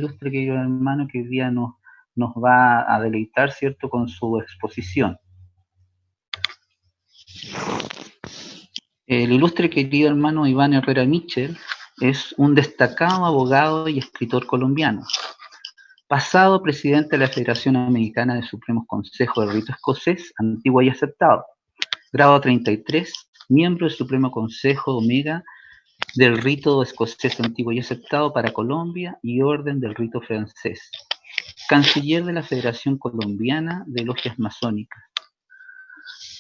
ilustre querido hermano que hoy día nos va a deleitar, ¿cierto?, con su exposición. El ilustre querido hermano Iván Herrera Mitchell es un destacado abogado y escritor colombiano, pasado presidente de la Federación Americana de Supremos Consejos del Rito Escocés, antiguo y aceptado, grado 33, miembro del Supremo Consejo Omega del Rito Escocés Antiguo y Aceptado para Colombia y Orden del Rito Francés, canciller de la Federación Colombiana de Logias Masónicas,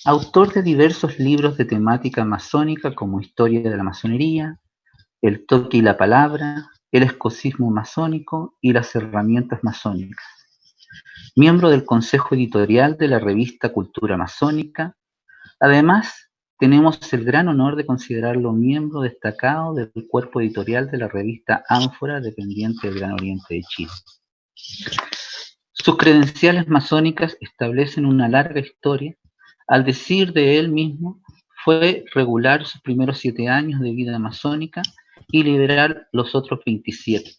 autor de diversos libros de temática masónica como Historia de la Masonería, El toque y la palabra, El escocismo masónico y las herramientas masónicas. Miembro del Consejo Editorial de la revista Cultura Masónica. Además, tenemos el gran honor de considerarlo miembro destacado del cuerpo editorial de la revista Ánfora, dependiente del Gran Oriente de Chile. Sus credenciales masónicas establecen una larga historia. Al decir de él mismo, fue regular sus primeros 7 años de vida masónica y liberal los otros 27.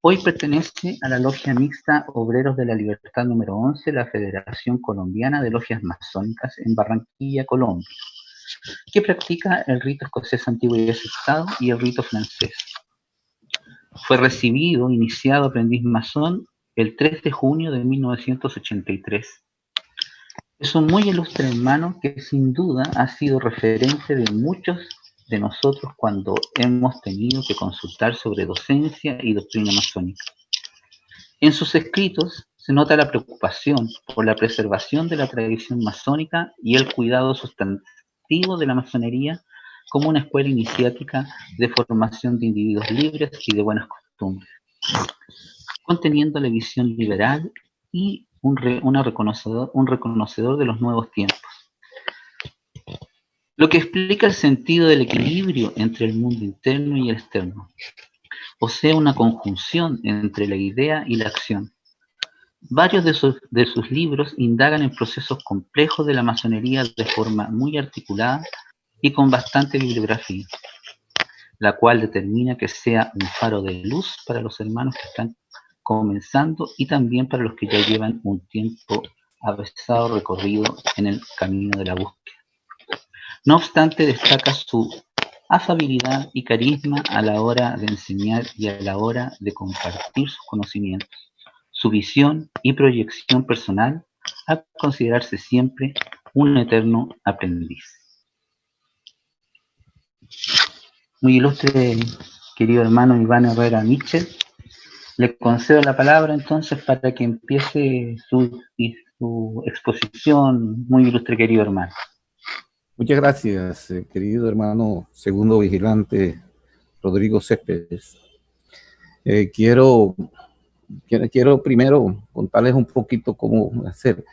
Hoy pertenece a la logia mixta Obreros de la Libertad número 11, la Federación Colombiana de Logias Masónicas en Barranquilla, Colombia, que practica el rito escocés antiguo y aceptado y el rito francés. Fue iniciado aprendiz masón el 3 de junio de 1983. Es un muy ilustre hermano que sin duda ha sido referente de muchos de nosotros cuando hemos tenido que consultar sobre docencia y doctrina masónica. En sus escritos se nota la preocupación por la preservación de la tradición masónica y el cuidado sustantivo de la masonería como una escuela iniciática de formación de individuos libres y de buenas costumbres, conteniendo la visión liberal y un reconocedor de los nuevos tiempos. Lo que explica el sentido del equilibrio entre el mundo interno y el externo, o sea, una conjunción entre la idea y la acción. Varios de sus libros indagan en procesos complejos de la masonería de forma muy articulada y con bastante bibliografía, la cual determina que sea un faro de luz para los hermanos que están comenzando y también para los que ya llevan un tiempo avesado recorrido en el camino de la búsqueda. No obstante, destaca su afabilidad y carisma a la hora de enseñar y a la hora de compartir sus conocimientos, su visión y proyección personal, a considerarse siempre un eterno aprendiz. Muy ilustre, querido hermano Iván Herrera Mitchell, le concedo la palabra entonces para que empiece su exposición, muy ilustre querido hermano. Muchas gracias, querido hermano segundo vigilante Rodrigo Céspedes. Quiero primero contarles un poquito cómo hacer.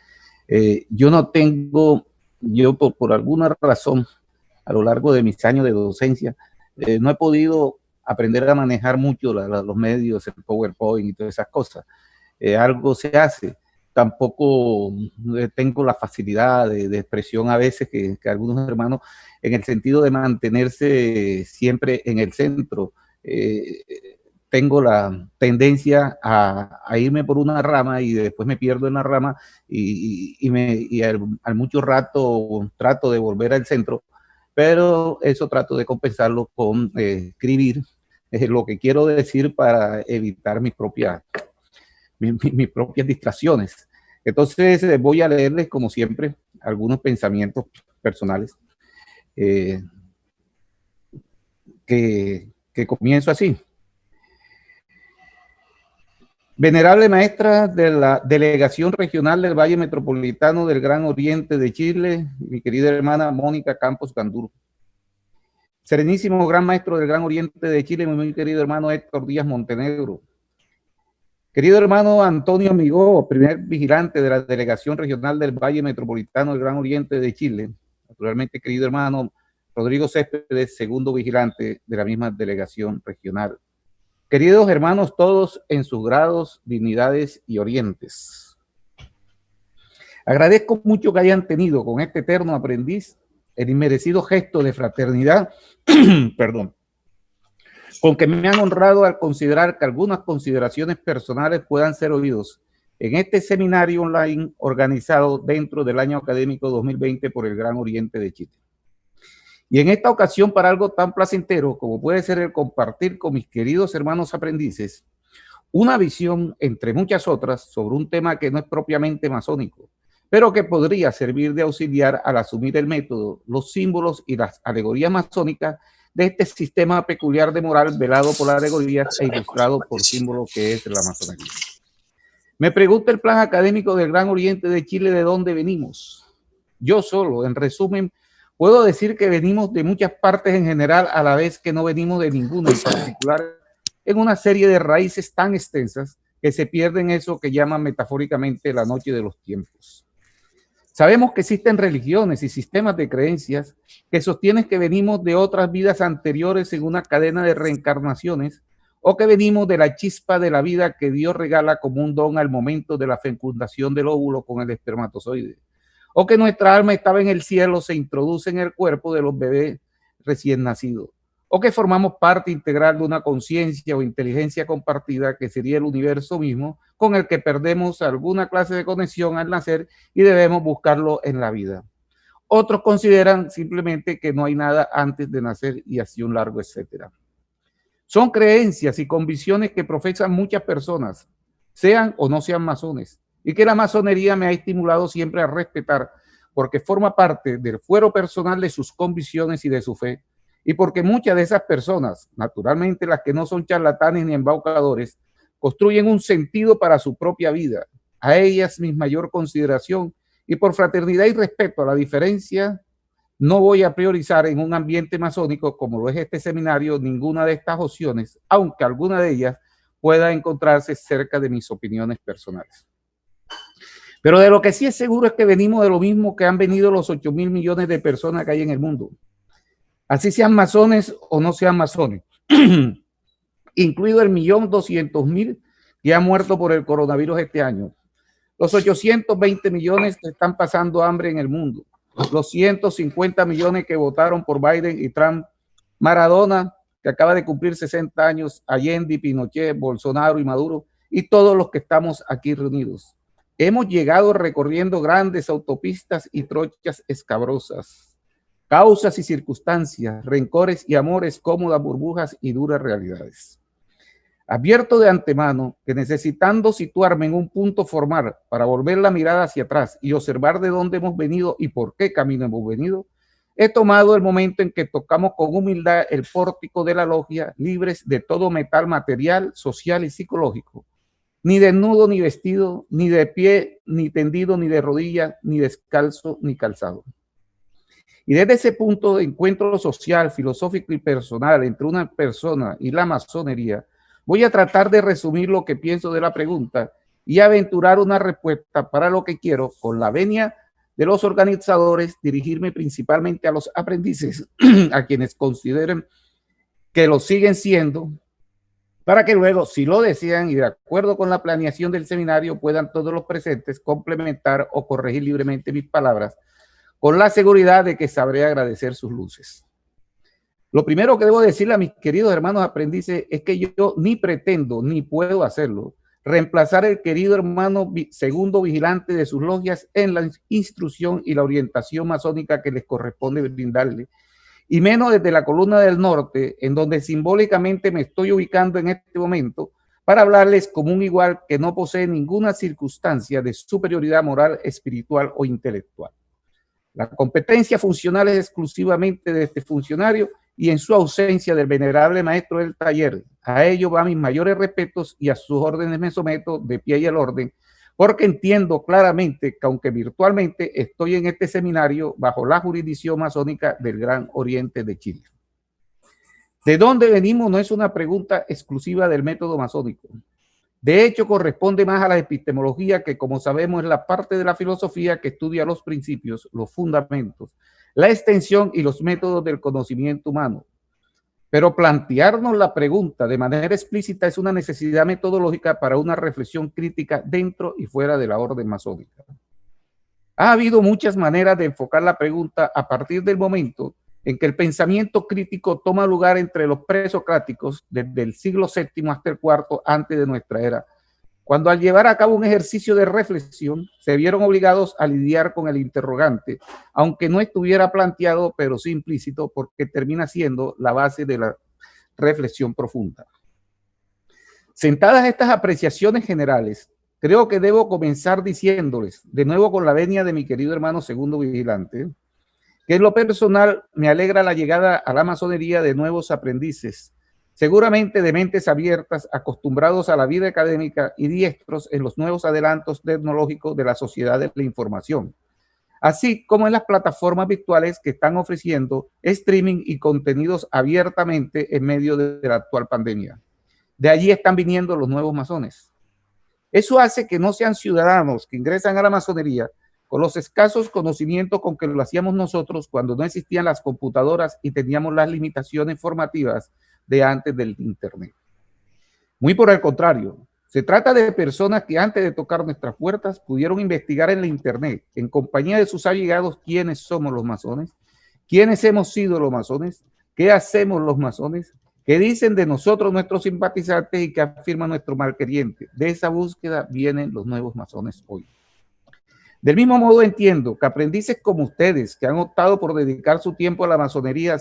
Yo por alguna razón, a lo largo de mis años de docencia, no he podido aprender a manejar mucho los medios, el PowerPoint y todas esas cosas. Algo se hace. Tampoco tengo la facilidad de expresión a veces que algunos hermanos, en el sentido de mantenerse siempre en el centro. Tengo la tendencia a irme por una rama y después me pierdo en la rama y al mucho rato trato de volver al centro, pero eso trato de compensarlo con escribir lo que quiero decir para evitar mis propias distracciones. Entonces voy a leerles, como siempre, algunos pensamientos personales que comienzo así. Venerable maestra de la Delegación Regional del Valle Metropolitano del Gran Oriente de Chile, mi querida hermana Mónica Campos Ganduro. Serenísimo Gran Maestro del Gran Oriente de Chile, mi muy querido hermano Héctor Díaz Montenegro. Querido hermano Antonio Amigó, primer vigilante de la Delegación Regional del Valle Metropolitano del Gran Oriente de Chile. Naturalmente, querido hermano Rodrigo Céspedes, segundo vigilante de la misma Delegación Regional. Queridos hermanos todos en sus grados, dignidades y orientes. Agradezco mucho que hayan tenido con este eterno aprendiz el inmerecido gesto de fraternidad, perdón, con que me han honrado al considerar que algunas consideraciones personales puedan ser oídos en este seminario online organizado dentro del año académico 2020 por el Gran Oriente de Chile. Y en esta ocasión, para algo tan placentero como puede ser el compartir con mis queridos hermanos aprendices una visión, entre muchas otras, sobre un tema que no es propiamente masónico, pero que podría servir de auxiliar al asumir el método, los símbolos y las alegorías masónicas de este sistema peculiar de moral velado por alegorías e ilustrado por símbolos que es la masonería. Me pregunta el plan académico del Gran Oriente de Chile de dónde venimos. Yo solo, en resumen, puedo decir que venimos de muchas partes en general, a la vez que no venimos de ninguna en particular, en una serie de raíces tan extensas que se pierden eso que llaman metafóricamente la noche de los tiempos. Sabemos que existen religiones y sistemas de creencias que sostienen que venimos de otras vidas anteriores en una cadena de reencarnaciones, o que venimos de la chispa de la vida que Dios regala como un don al momento de la fecundación del óvulo con el espermatozoide, o que nuestra alma estaba en el cielo, se introduce en el cuerpo de los bebés recién nacidos, o que formamos parte integral de una conciencia o inteligencia compartida que sería el universo mismo, con el que perdemos alguna clase de conexión al nacer y debemos buscarlo en la vida. Otros consideran simplemente que no hay nada antes de nacer y así un largo etcétera. Son creencias y convicciones que profesan muchas personas, sean o no sean masones, y que la masonería me ha estimulado siempre a respetar, porque forma parte del fuero personal de sus convicciones y de su fe, y porque muchas de esas personas, naturalmente las que no son charlatanes ni embaucadores, construyen un sentido para su propia vida. A ellas mi mayor consideración, y por fraternidad y respeto a la diferencia, no voy a priorizar en un ambiente masónico como lo es este seminario ninguna de estas opciones, aunque alguna de ellas pueda encontrarse cerca de mis opiniones personales. Pero de lo que sí es seguro es que venimos de lo mismo que han venido los 8.000 millones de personas que hay en el mundo. Así sean masones o no sean masones, incluido el 1.200.000 que ha muerto por el coronavirus este año. Los 820 millones que están pasando hambre en el mundo. Los 150 millones que votaron por Biden y Trump. Maradona, que acaba de cumplir 60 años, Allende, Pinochet, Bolsonaro y Maduro, y todos los que estamos aquí reunidos. Hemos llegado recorriendo grandes autopistas y trochas escabrosas. Causas y circunstancias, rencores y amores, cómodas burbujas y duras realidades. Advierto de antemano que necesitando situarme en un punto formal para volver la mirada hacia atrás y observar de dónde hemos venido y por qué camino hemos venido, he tomado el momento en que tocamos con humildad el pórtico de la logia, libres de todo metal material, social y psicológico, ni desnudo ni vestido, ni de pie, ni tendido, ni de rodillas, ni descalzo, ni calzado. Y desde ese punto de encuentro social, filosófico y personal entre una persona y la masonería, voy a tratar de resumir lo que pienso de la pregunta y aventurar una respuesta para lo que quiero, con la venia de los organizadores, dirigirme principalmente a los aprendices, a quienes consideren que lo siguen siendo, para que luego, si lo desean y de acuerdo con la planeación del seminario, puedan todos los presentes complementar o corregir libremente mis palabras, con la seguridad de que sabré agradecer sus luces. Lo primero que debo decirle a mis queridos hermanos aprendices es que yo ni pretendo ni puedo hacerlo, reemplazar el querido hermano segundo vigilante de sus logias en la instrucción y la orientación masónica que les corresponde brindarle, y menos desde la columna del norte, en donde simbólicamente me estoy ubicando en este momento, para hablarles como un igual que no posee ninguna circunstancia de superioridad moral, espiritual o intelectual. La competencia funcional es exclusivamente de este funcionario y en su ausencia del venerable maestro del taller. A ello van mis mayores respetos y a sus órdenes me someto de pie y al orden, porque entiendo claramente que aunque virtualmente estoy en este seminario bajo la jurisdicción masónica del Gran Oriente de Chile. ¿De dónde venimos? No es una pregunta exclusiva del método masónico. De hecho, corresponde más a la epistemología, que como sabemos es la parte de la filosofía que estudia los principios, los fundamentos, la extensión y los métodos del conocimiento humano. Pero plantearnos la pregunta de manera explícita es una necesidad metodológica para una reflexión crítica dentro y fuera de la orden masónica. Ha habido muchas maneras de enfocar la pregunta a partir del momento en que el pensamiento crítico toma lugar entre los presocráticos desde el siglo VII hasta el IV antes de nuestra era, cuando al llevar a cabo un ejercicio de reflexión se vieron obligados a lidiar con el interrogante, aunque no estuviera planteado, pero sí implícito, porque termina siendo la base de la reflexión profunda. Sentadas estas apreciaciones generales, creo que debo comenzar diciéndoles, de nuevo con la venia de mi querido hermano Segundo Vigilante, que en lo personal me alegra la llegada a la masonería de nuevos aprendices, seguramente de mentes abiertas, acostumbrados a la vida académica y diestros en los nuevos adelantos tecnológicos de la sociedad de la información, así como en las plataformas virtuales que están ofreciendo streaming y contenidos abiertamente en medio de la actual pandemia. De allí están viniendo los nuevos masones. Eso hace que no sean ciudadanos que ingresan a la masonería con los escasos conocimientos con que lo hacíamos nosotros cuando no existían las computadoras y teníamos las limitaciones formativas de antes del Internet. Muy por el contrario, se trata de personas que antes de tocar nuestras puertas pudieron investigar en la Internet, en compañía de sus allegados, quiénes somos los masones, quiénes hemos sido los masones, qué hacemos los masones, qué dicen de nosotros nuestros simpatizantes y qué afirma nuestro malqueriente. De esa búsqueda vienen los nuevos masones hoy. Del mismo modo entiendo que aprendices como ustedes, que han optado por dedicar su tiempo a la masonería,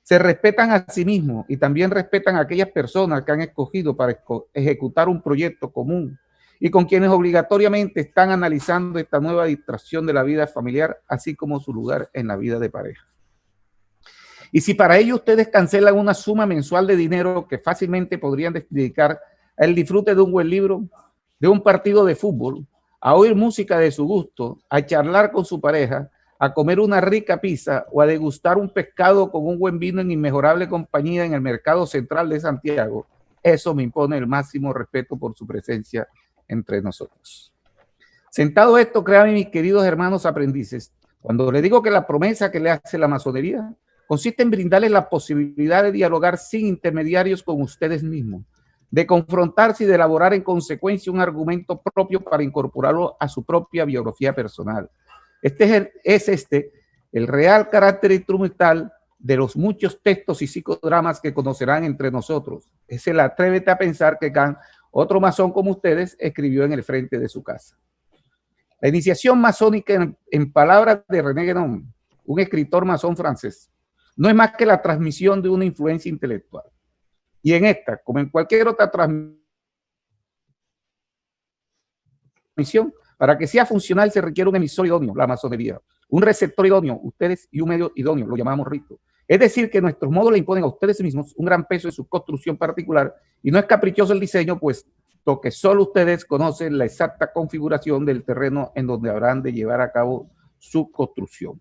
se respetan a sí mismos y también respetan a aquellas personas que han escogido para ejecutar un proyecto común y con quienes obligatoriamente están analizando esta nueva distracción de la vida familiar, así como su lugar en la vida de pareja. Y si para ello ustedes cancelan una suma mensual de dinero que fácilmente podrían dedicar al disfrute de un buen libro, de un partido de fútbol, a oír música de su gusto, a charlar con su pareja, a comer una rica pizza o a degustar un pescado con un buen vino en inmejorable compañía en el mercado central de Santiago, eso me impone el máximo respeto por su presencia entre nosotros. Sentado esto, créanme, mis queridos hermanos aprendices, cuando les digo que la promesa que le hace la masonería consiste en brindarles la posibilidad de dialogar sin intermediarios con ustedes mismos, de confrontarse y de elaborar en consecuencia un argumento propio para incorporarlo a su propia biografía personal. Este es el real carácter instrumental de los muchos textos y psicodramas que conocerán entre nosotros. Es el atrévete a pensar que Kant, otro masón como ustedes, escribió en el frente de su casa. La iniciación masónica, en palabras de René Guénon, un escritor masón francés, no es más que la transmisión de una influencia intelectual. Y en esta, como en cualquier otra transmisión, para que sea funcional se requiere un emisor idóneo, la masonería, un receptor idóneo, ustedes, y un medio idóneo, lo llamamos rito. Es decir, que nuestros modos le imponen a ustedes mismos un gran peso en su construcción particular y no es caprichoso el diseño, puesto que solo ustedes conocen la exacta configuración del terreno en donde habrán de llevar a cabo su construcción.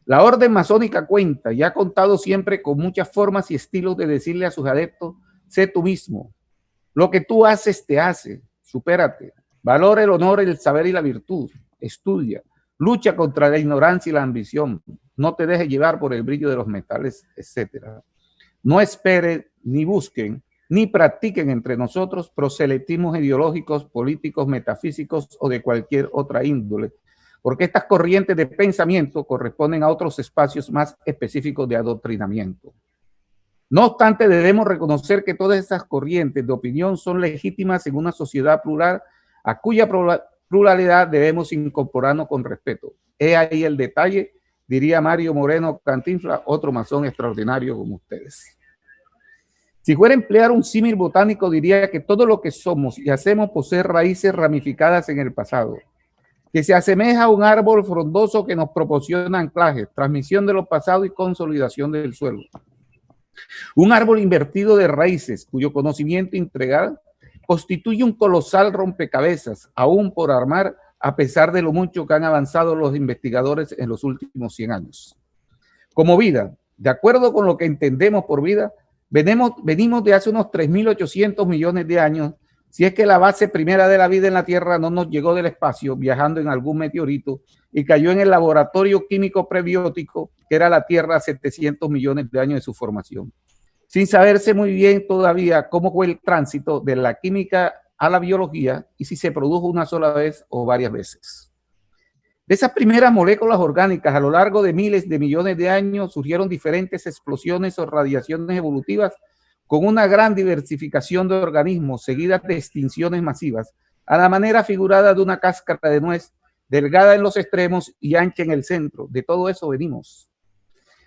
La orden masónica cuenta y ha contado siempre con muchas formas y estilos de decirle a sus adeptos, sé tú mismo, lo que tú haces te hace, supérate, valora el honor, el saber y la virtud, estudia, lucha contra la ignorancia y la ambición, no te dejes llevar por el brillo de los metales, etc. No esperen, ni busquen, ni practiquen entre nosotros proselitismos ideológicos, políticos, metafísicos o de cualquier otra índole, porque estas corrientes de pensamiento corresponden a otros espacios más específicos de adoctrinamiento. No obstante, debemos reconocer que todas estas corrientes de opinión son legítimas en una sociedad plural, a cuya pluralidad debemos incorporarnos con respeto. He ahí el detalle, diría Mario Moreno Cantinflas, otro masón extraordinario como ustedes. Si fuera a emplear un símil botánico, diría que todo lo que somos y hacemos posee raíces ramificadas en el pasado, que se asemeja a un árbol frondoso que nos proporciona anclaje, transmisión de lo pasado y consolidación del suelo. Un árbol invertido de raíces, cuyo conocimiento integral constituye un colosal rompecabezas, aún por armar, a pesar de lo mucho que han avanzado los investigadores en los últimos 100 años. Como vida, de acuerdo con lo que entendemos por vida, venimos de hace unos 3.800 millones de años, si es que la base primera de la vida en la Tierra no nos llegó del espacio viajando en algún meteorito y cayó en el laboratorio químico prebiótico que era la Tierra a 700 millones de años de su formación, sin saberse muy bien todavía cómo fue el tránsito de la química a la biología y si se produjo una sola vez o varias veces. De esas primeras moléculas orgánicas, a lo largo de miles de millones de años, surgieron diferentes explosiones o radiaciones evolutivas con una gran diversificación de organismos, seguidas de extinciones masivas, a la manera figurada de una cáscara de nuez, delgada en los extremos y ancha en el centro. De todo eso venimos.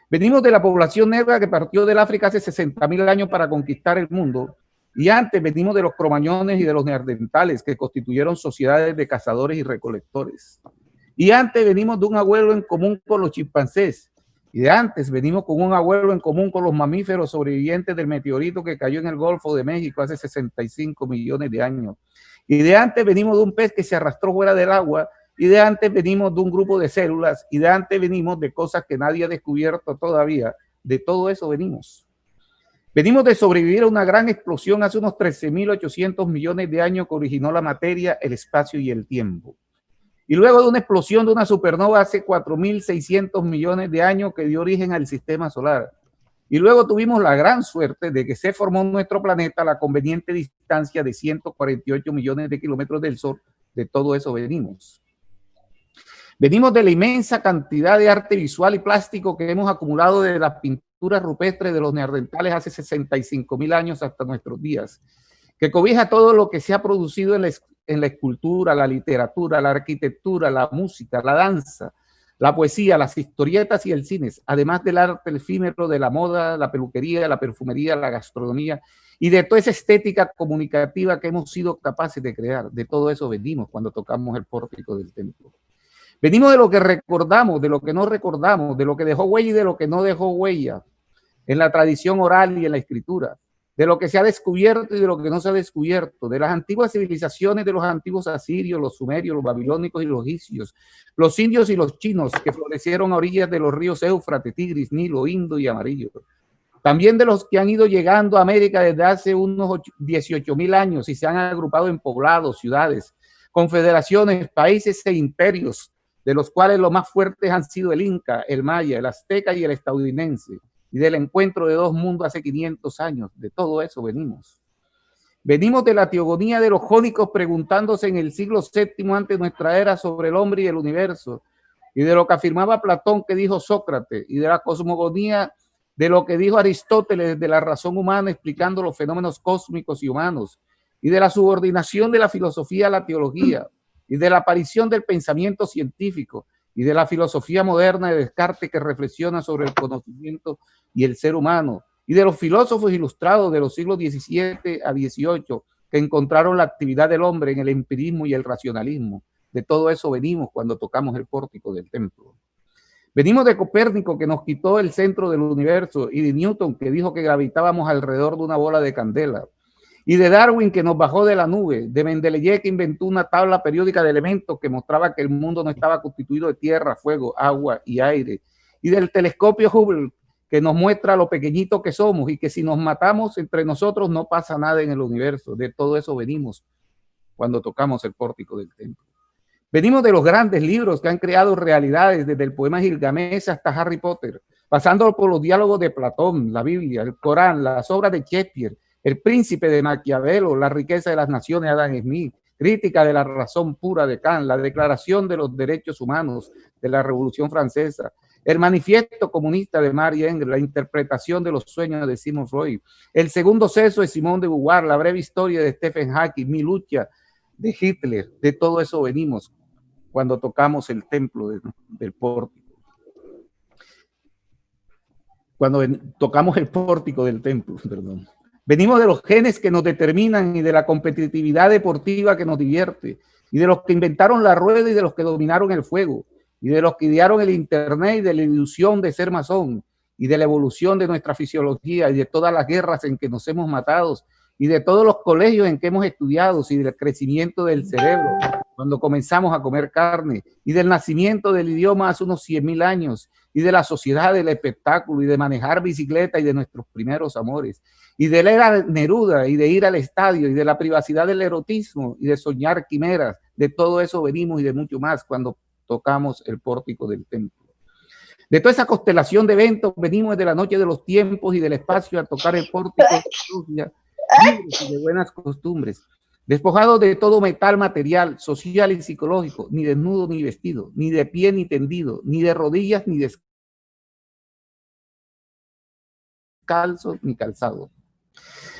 Venimos de la población negra que partió del África hace 60.000 años para conquistar el mundo, y antes venimos de los cromañones y de los neandertales que constituyeron sociedades de cazadores y recolectores. Y antes venimos de un abuelo en común con los chimpancés, y de antes venimos con un abuelo en común con los mamíferos sobrevivientes del meteorito que cayó en el Golfo de México hace 65 millones de años. Y de antes venimos de un pez que se arrastró fuera del agua, y de antes venimos de un grupo de células, y de antes venimos de cosas que nadie ha descubierto todavía. De todo eso venimos. Venimos de sobrevivir a una gran explosión hace unos 13.800 millones de años que originó la materia, el espacio y el tiempo. Y luego de una explosión de una supernova hace 4.600 millones de años que dio origen al sistema solar. Y luego tuvimos la gran suerte de que se formó nuestro planeta a la conveniente distancia de 148 millones de kilómetros del Sol. De todo eso venimos. Venimos de la inmensa cantidad de arte visual y plástico que hemos acumulado de las pinturas rupestres de los neandertales hace 65.000 años hasta nuestros días, que cobija todo lo que se ha producido en la escultura, la literatura, la arquitectura, la música, la danza, la poesía, las historietas y el cine, además del arte efímero de la moda, la peluquería, la perfumería, la gastronomía y de toda esa estética comunicativa que hemos sido capaces de crear. De todo eso venimos cuando tocamos el pórtico del templo. Venimos de lo que recordamos, de lo que no recordamos, de lo que dejó huella y de lo que no dejó huella, en la tradición oral y en la escritura, de lo que se ha descubierto y de lo que no se ha descubierto, de las antiguas civilizaciones de los antiguos asirios, los sumerios, los babilónicos y los egipcios, los indios y los chinos que florecieron a orillas de los ríos Éufrates, Tigris, Nilo, Indo y Amarillo. También de los que han ido llegando a América desde hace unos 18.000 años y se han agrupado en poblados, ciudades, confederaciones, países e imperios, de los cuales los más fuertes han sido el Inca, el Maya, el Azteca y el estadounidense, y del encuentro de dos mundos hace 500 años. De todo eso venimos. Venimos de la teogonía de los jónicos preguntándose en el siglo VII antes de nuestra era sobre el hombre y el universo, y de lo que afirmaba Platón que dijo Sócrates, y de la cosmogonía de lo que dijo Aristóteles de la razón humana explicando los fenómenos cósmicos y humanos, y de la subordinación de la filosofía a la teología, y de la aparición del pensamiento científico, y de la filosofía moderna de Descartes que reflexiona sobre el conocimiento y el ser humano, y de los filósofos ilustrados de los siglos XVII a XVIII que encontraron la actividad del hombre en el empirismo y el racionalismo. De todo eso venimos cuando tocamos el pórtico del templo. Venimos de Copérnico que nos quitó el centro del universo y de Newton que dijo que gravitábamos alrededor de una bola de candela. Y de Darwin que nos bajó de la nube, de Mendeleev que inventó una tabla periódica de elementos que mostraba que el mundo no estaba constituido de tierra, fuego, agua y aire, y del telescopio Hubble que nos muestra lo pequeñito que somos y que si nos matamos entre nosotros no pasa nada en el universo. De todo eso venimos cuando tocamos el pórtico del templo. Venimos de los grandes libros que han creado realidades, desde el poema Gilgamesh hasta Harry Potter, pasando por los diálogos de Platón, la Biblia, el Corán, las obras de Shakespeare, El Príncipe de Maquiavelo, La riqueza de las naciones de Adam Smith, Crítica de la razón pura de Kant, la Declaración de los Derechos Humanos de la Revolución Francesa, el Manifiesto Comunista de Marie Engels, la interpretación de los sueños de Sigmund Freud, El segundo sexo de Simone de Beauvoir, la breve historia de Stephen Hawking, Mi lucha de Hitler. De todo eso venimos cuando tocamos el templo del pórtico. Cuando tocamos el pórtico del templo, perdón. Venimos de los genes que nos determinan y de la competitividad deportiva que nos divierte, y de los que inventaron la rueda y de los que dominaron el fuego, y de los que idearon el internet y de la ilusión de ser masón, y de la evolución de nuestra fisiología y de todas las guerras en que nos hemos matado, y de todos los colegios en que hemos estudiado, y del crecimiento del cerebro cuando comenzamos a comer carne, y del nacimiento del idioma hace unos 100.000 años, y de la sociedad del espectáculo, y de manejar bicicleta, y de nuestros primeros amores, y de leer a Neruda, y de ir al estadio, y de la privacidad del erotismo, y de soñar quimeras. De todo eso venimos y de mucho más cuando tocamos el pórtico del templo. De toda esa constelación de eventos venimos de la noche de los tiempos y del espacio a tocar el pórtico de buenas costumbres. despojados de todo metal material, social y psicológico, ni desnudo ni vestido, ni de pie ni tendido, ni de rodillas ni descalzos ni calzados.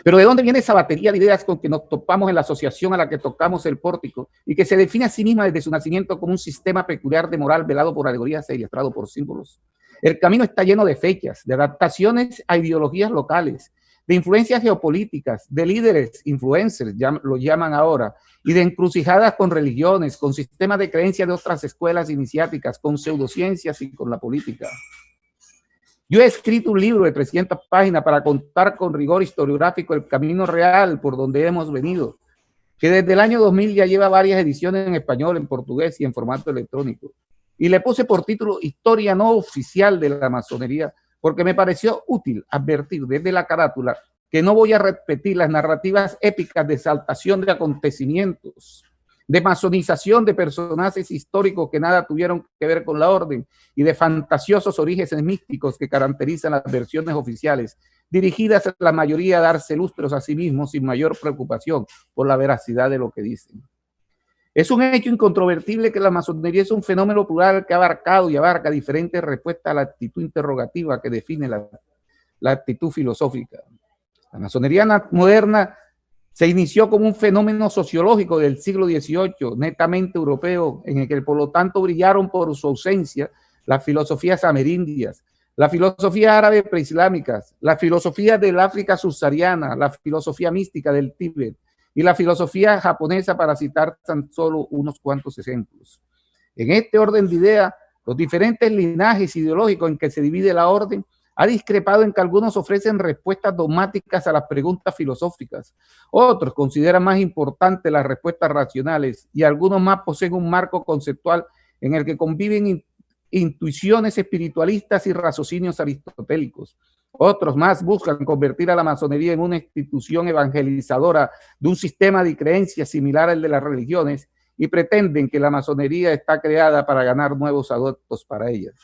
Pero ¿de dónde viene esa batería de ideas con que nos topamos en la asociación a la que tocamos el pórtico y que se define a sí misma desde su nacimiento como un sistema peculiar de moral velado por alegorías e ilustrado por símbolos? El camino está lleno de fechas, de adaptaciones a ideologías locales, de influencias geopolíticas, de líderes, influencers, lo llaman ahora, y de encrucijadas con religiones, con sistemas de creencias de otras escuelas iniciáticas, con pseudociencias y con la política. Yo he escrito un libro de 300 páginas para contar con rigor historiográfico el camino real por donde hemos venido, que desde el año 2000 ya lleva varias ediciones en español, en portugués y en formato electrónico. Y le puse por título Historia no oficial de la masonería, porque me pareció útil advertir desde la carátula que no voy a repetir las narrativas épicas de exaltación de acontecimientos, de masonización de personajes históricos que nada tuvieron que ver con la orden y de fantasiosos orígenes místicos que caracterizan las versiones oficiales, dirigidas a la mayoría a darse lustros a sí mismos sin mayor preocupación por la veracidad de lo que dicen. Es un hecho incontrovertible que la masonería es un fenómeno plural que ha abarcado y abarca diferentes respuestas a la actitud interrogativa que define la actitud filosófica. La masonería moderna se inició como un fenómeno sociológico del siglo XVIII, netamente europeo, en el que por lo tanto brillaron por su ausencia las filosofías amerindias, las filosofías árabes preislámicas, la filosofía del África subsahariana, la filosofía mística del Tíbet y la filosofía japonesa, para citar tan solo unos cuantos ejemplos. En este orden de ideas, los diferentes linajes ideológicos en que se divide la orden ha discrepado en que algunos ofrecen respuestas dogmáticas a las preguntas filosóficas, otros consideran más importantes las respuestas racionales y algunos más poseen un marco conceptual en el que conviven intuiciones espiritualistas y raciocinios aristotélicos. Otros más buscan convertir a la masonería en una institución evangelizadora de un sistema de creencias similar al de las religiones y pretenden que la masonería está creada para ganar nuevos adeptos para ellas.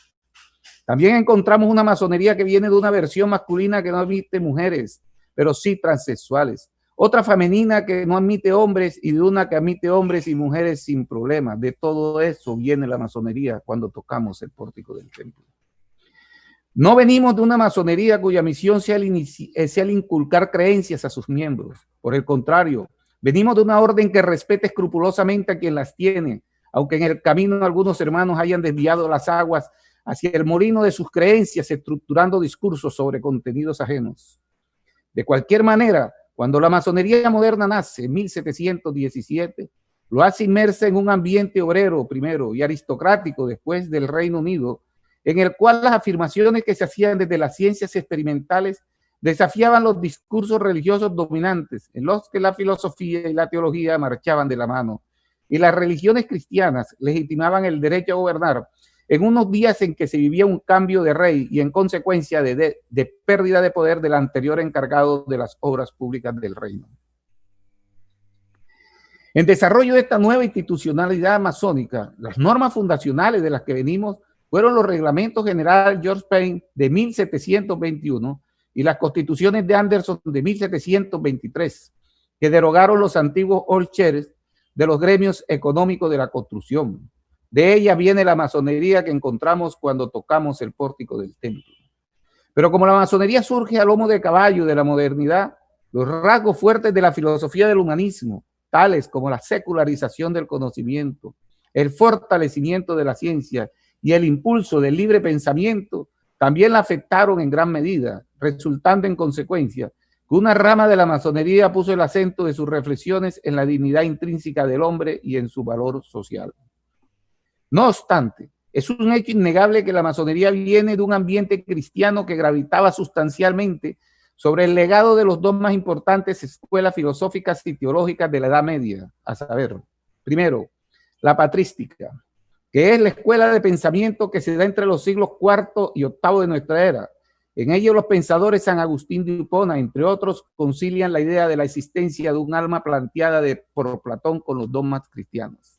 También encontramos una masonería que viene de una versión masculina que no admite mujeres, pero sí transexuales. Otra femenina que no admite hombres y de una que admite hombres y mujeres sin problemas. De todo eso viene la masonería cuando tocamos el pórtico del templo. No venimos de una masonería cuya misión sea el inculcar creencias a sus miembros. Por el contrario, venimos de una orden que respete escrupulosamente a quien las tiene, aunque en el camino algunos hermanos hayan desviado las aguas hacia el molino de sus creencias, estructurando discursos sobre contenidos ajenos. De cualquier manera, cuando la masonería moderna nace en 1717, lo hace inmersa en un ambiente obrero primero y aristocrático después del Reino Unido, en el cual las afirmaciones que se hacían desde las ciencias experimentales desafiaban los discursos religiosos dominantes, en los que la filosofía y la teología marchaban de la mano, y las religiones cristianas legitimaban el derecho a gobernar en unos días en que se vivía un cambio de rey y en consecuencia de pérdida de poder del anterior encargado de las obras públicas del reino. En desarrollo de esta nueva institucionalidad masónica, las normas fundacionales de las que venimos fueron los reglamentos generales George Payne de 1721 y las constituciones de Anderson de 1723, que derogaron los antiguos old chairs de los gremios económicos de la construcción. De ella viene la masonería que encontramos cuando tocamos el pórtico del templo. Pero como la masonería surge a lomo de caballo de la modernidad, los rasgos fuertes de la filosofía del humanismo, tales como la secularización del conocimiento, el fortalecimiento de la ciencia y el impulso del libre pensamiento, también la afectaron en gran medida, resultando en consecuencia que una rama de la masonería puso el acento de sus reflexiones en la dignidad intrínseca del hombre y en su valor social. No obstante, es un hecho innegable que la masonería viene de un ambiente cristiano que gravitaba sustancialmente sobre el legado de los dos más importantes escuelas filosóficas y teológicas de la Edad Media, a saber, primero, la patrística, que es la escuela de pensamiento que se da entre los siglos IV y VIII de nuestra era. En ello los pensadores San Agustín de Hipona, entre otros, concilian la idea de la existencia de un alma planteada por Platón con los dogmas cristianos.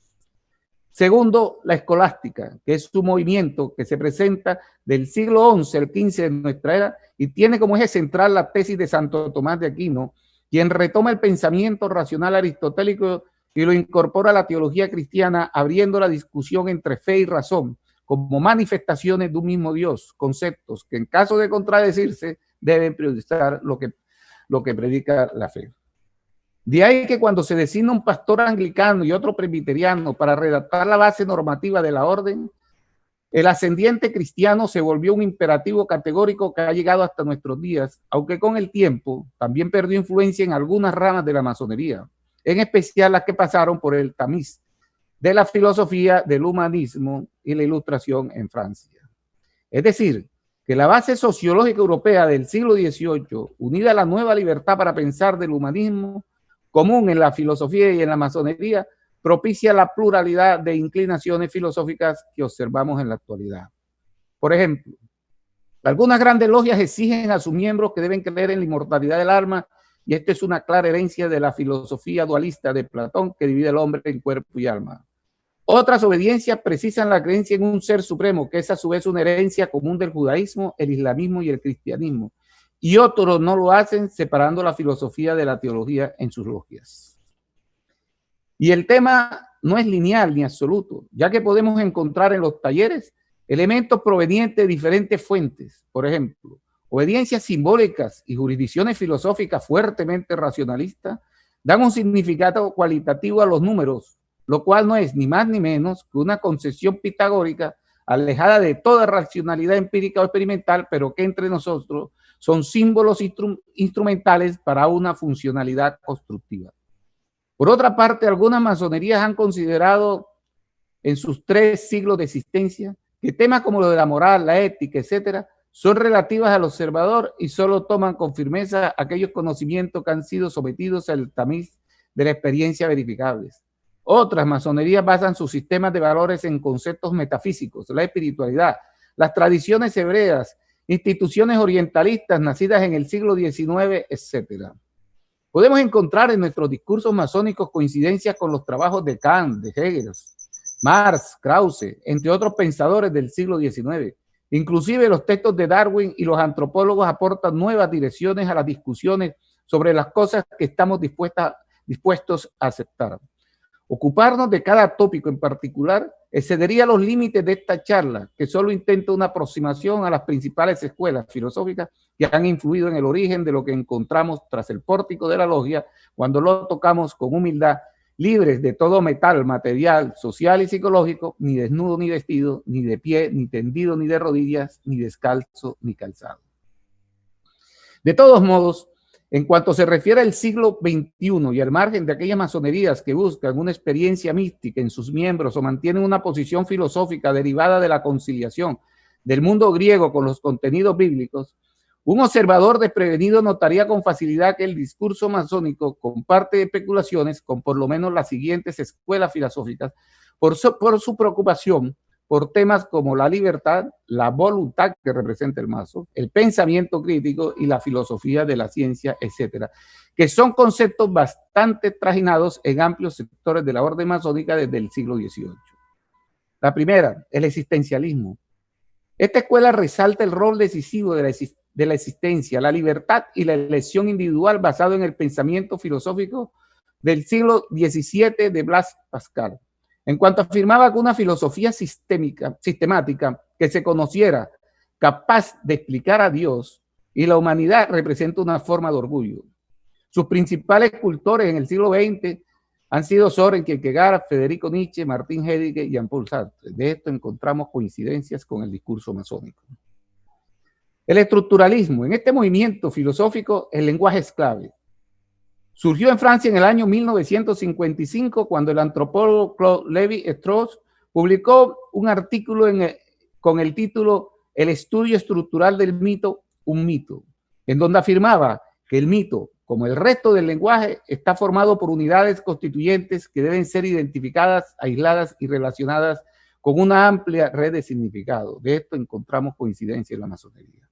Segundo, la escolástica, que es un movimiento que se presenta del siglo XI al XV de nuestra era y tiene como eje central la tesis de Santo Tomás de Aquino, quien retoma el pensamiento racional aristotélico y lo incorpora a la teología cristiana, abriendo la discusión entre fe y razón como manifestaciones de un mismo Dios, conceptos que en caso de contradecirse deben priorizar lo que predica la fe. De ahí que cuando se designa un pastor anglicano y otro presbiteriano para redactar la base normativa de la orden, el ascendiente cristiano se volvió un imperativo categórico que ha llegado hasta nuestros días, aunque con el tiempo también perdió influencia en algunas ramas de la masonería, en especial las que pasaron por el tamiz de la filosofía del humanismo y la ilustración en Francia. Es decir, que la base sociológica europea del siglo XVIII, unida a la nueva libertad para pensar del humanismo, común en la filosofía y en la masonería, propicia la pluralidad de inclinaciones filosóficas que observamos en la actualidad. Por ejemplo, algunas grandes logias exigen a sus miembros que deben creer en la inmortalidad del alma, y esta es una clara herencia de la filosofía dualista de Platón que divide al hombre en cuerpo y alma. Otras obediencias precisan la creencia en un ser supremo, que es a su vez una herencia común del judaísmo, el islamismo y el cristianismo. Y otros no lo hacen, separando la filosofía de la teología en sus logias. Y el tema no es lineal ni absoluto, ya que podemos encontrar en los talleres elementos provenientes de diferentes fuentes. Por ejemplo, obediencias simbólicas y jurisdicciones filosóficas fuertemente racionalistas dan un significado cualitativo a los números, lo cual no es ni más ni menos que una concesión pitagórica alejada de toda racionalidad empírica o experimental, pero que entre nosotros son símbolos instrumentales para una funcionalidad constructiva. Por otra parte, algunas masonerías han considerado en sus 3 siglos de existencia que temas como lo de la moral, la ética, etcétera, son relativas al observador y solo toman con firmeza aquellos conocimientos que han sido sometidos al tamiz de la experiencia verificables. Otras masonerías basan sus sistemas de valores en conceptos metafísicos, la espiritualidad, las tradiciones hebreas, instituciones orientalistas nacidas en el siglo XIX, etcétera. Podemos encontrar en nuestros discursos masónicos coincidencias con los trabajos de Kant, de Hegel, Marx, Krause, entre otros pensadores del siglo XIX. Inclusive los textos de Darwin y los antropólogos aportan nuevas direcciones a las discusiones sobre las cosas que estamos dispuestos a aceptar. Ocuparnos de cada tópico en particular excedería los límites de esta charla, que solo intenta una aproximación a las principales escuelas filosóficas que han influido en el origen de lo que encontramos tras el pórtico de la logia cuando lo tocamos con humildad, libres de todo metal, material, social y psicológico, ni desnudo ni vestido, ni de pie, ni tendido, ni de rodillas, ni descalzo, ni calzado. De todos modos, en cuanto se refiere al siglo XXI y al margen de aquellas masonerías que buscan una experiencia mística en sus miembros o mantienen una posición filosófica derivada de la conciliación del mundo griego con los contenidos bíblicos, un observador desprevenido notaría con facilidad que el discurso masónico comparte especulaciones con por lo menos las siguientes escuelas filosóficas por su preocupación por temas como la libertad, la voluntad que representa el mazo, el pensamiento crítico y la filosofía de la ciencia, etcétera, que son conceptos bastante trajinados en amplios sectores de la orden masónica desde el siglo XVIII. La primera, el existencialismo. Esta escuela resalta el rol decisivo de la existencia, la libertad y la elección individual basado en el pensamiento filosófico del siglo XVII de Blaise Pascal. En cuanto afirmaba que una filosofía sistemática que se conociera capaz de explicar a Dios y la humanidad representa una forma de orgullo. Sus principales cultores en el siglo XX han sido Søren Kierkegaard, Federico Nietzsche, Martin Heidegger y Jean-Paul Sartre. De esto encontramos coincidencias con el discurso masónico. El estructuralismo. En este movimiento filosófico, el lenguaje es clave. Surgió en Francia en el año 1955 cuando el antropólogo Claude Lévi-Strauss publicó un artículo con el título El estudio estructural del mito, un mito, en donde afirmaba que el mito, como el resto del lenguaje, está formado por unidades constituyentes que deben ser identificadas, aisladas y relacionadas con una amplia red de significado. De esto encontramos coincidencia en la masonería.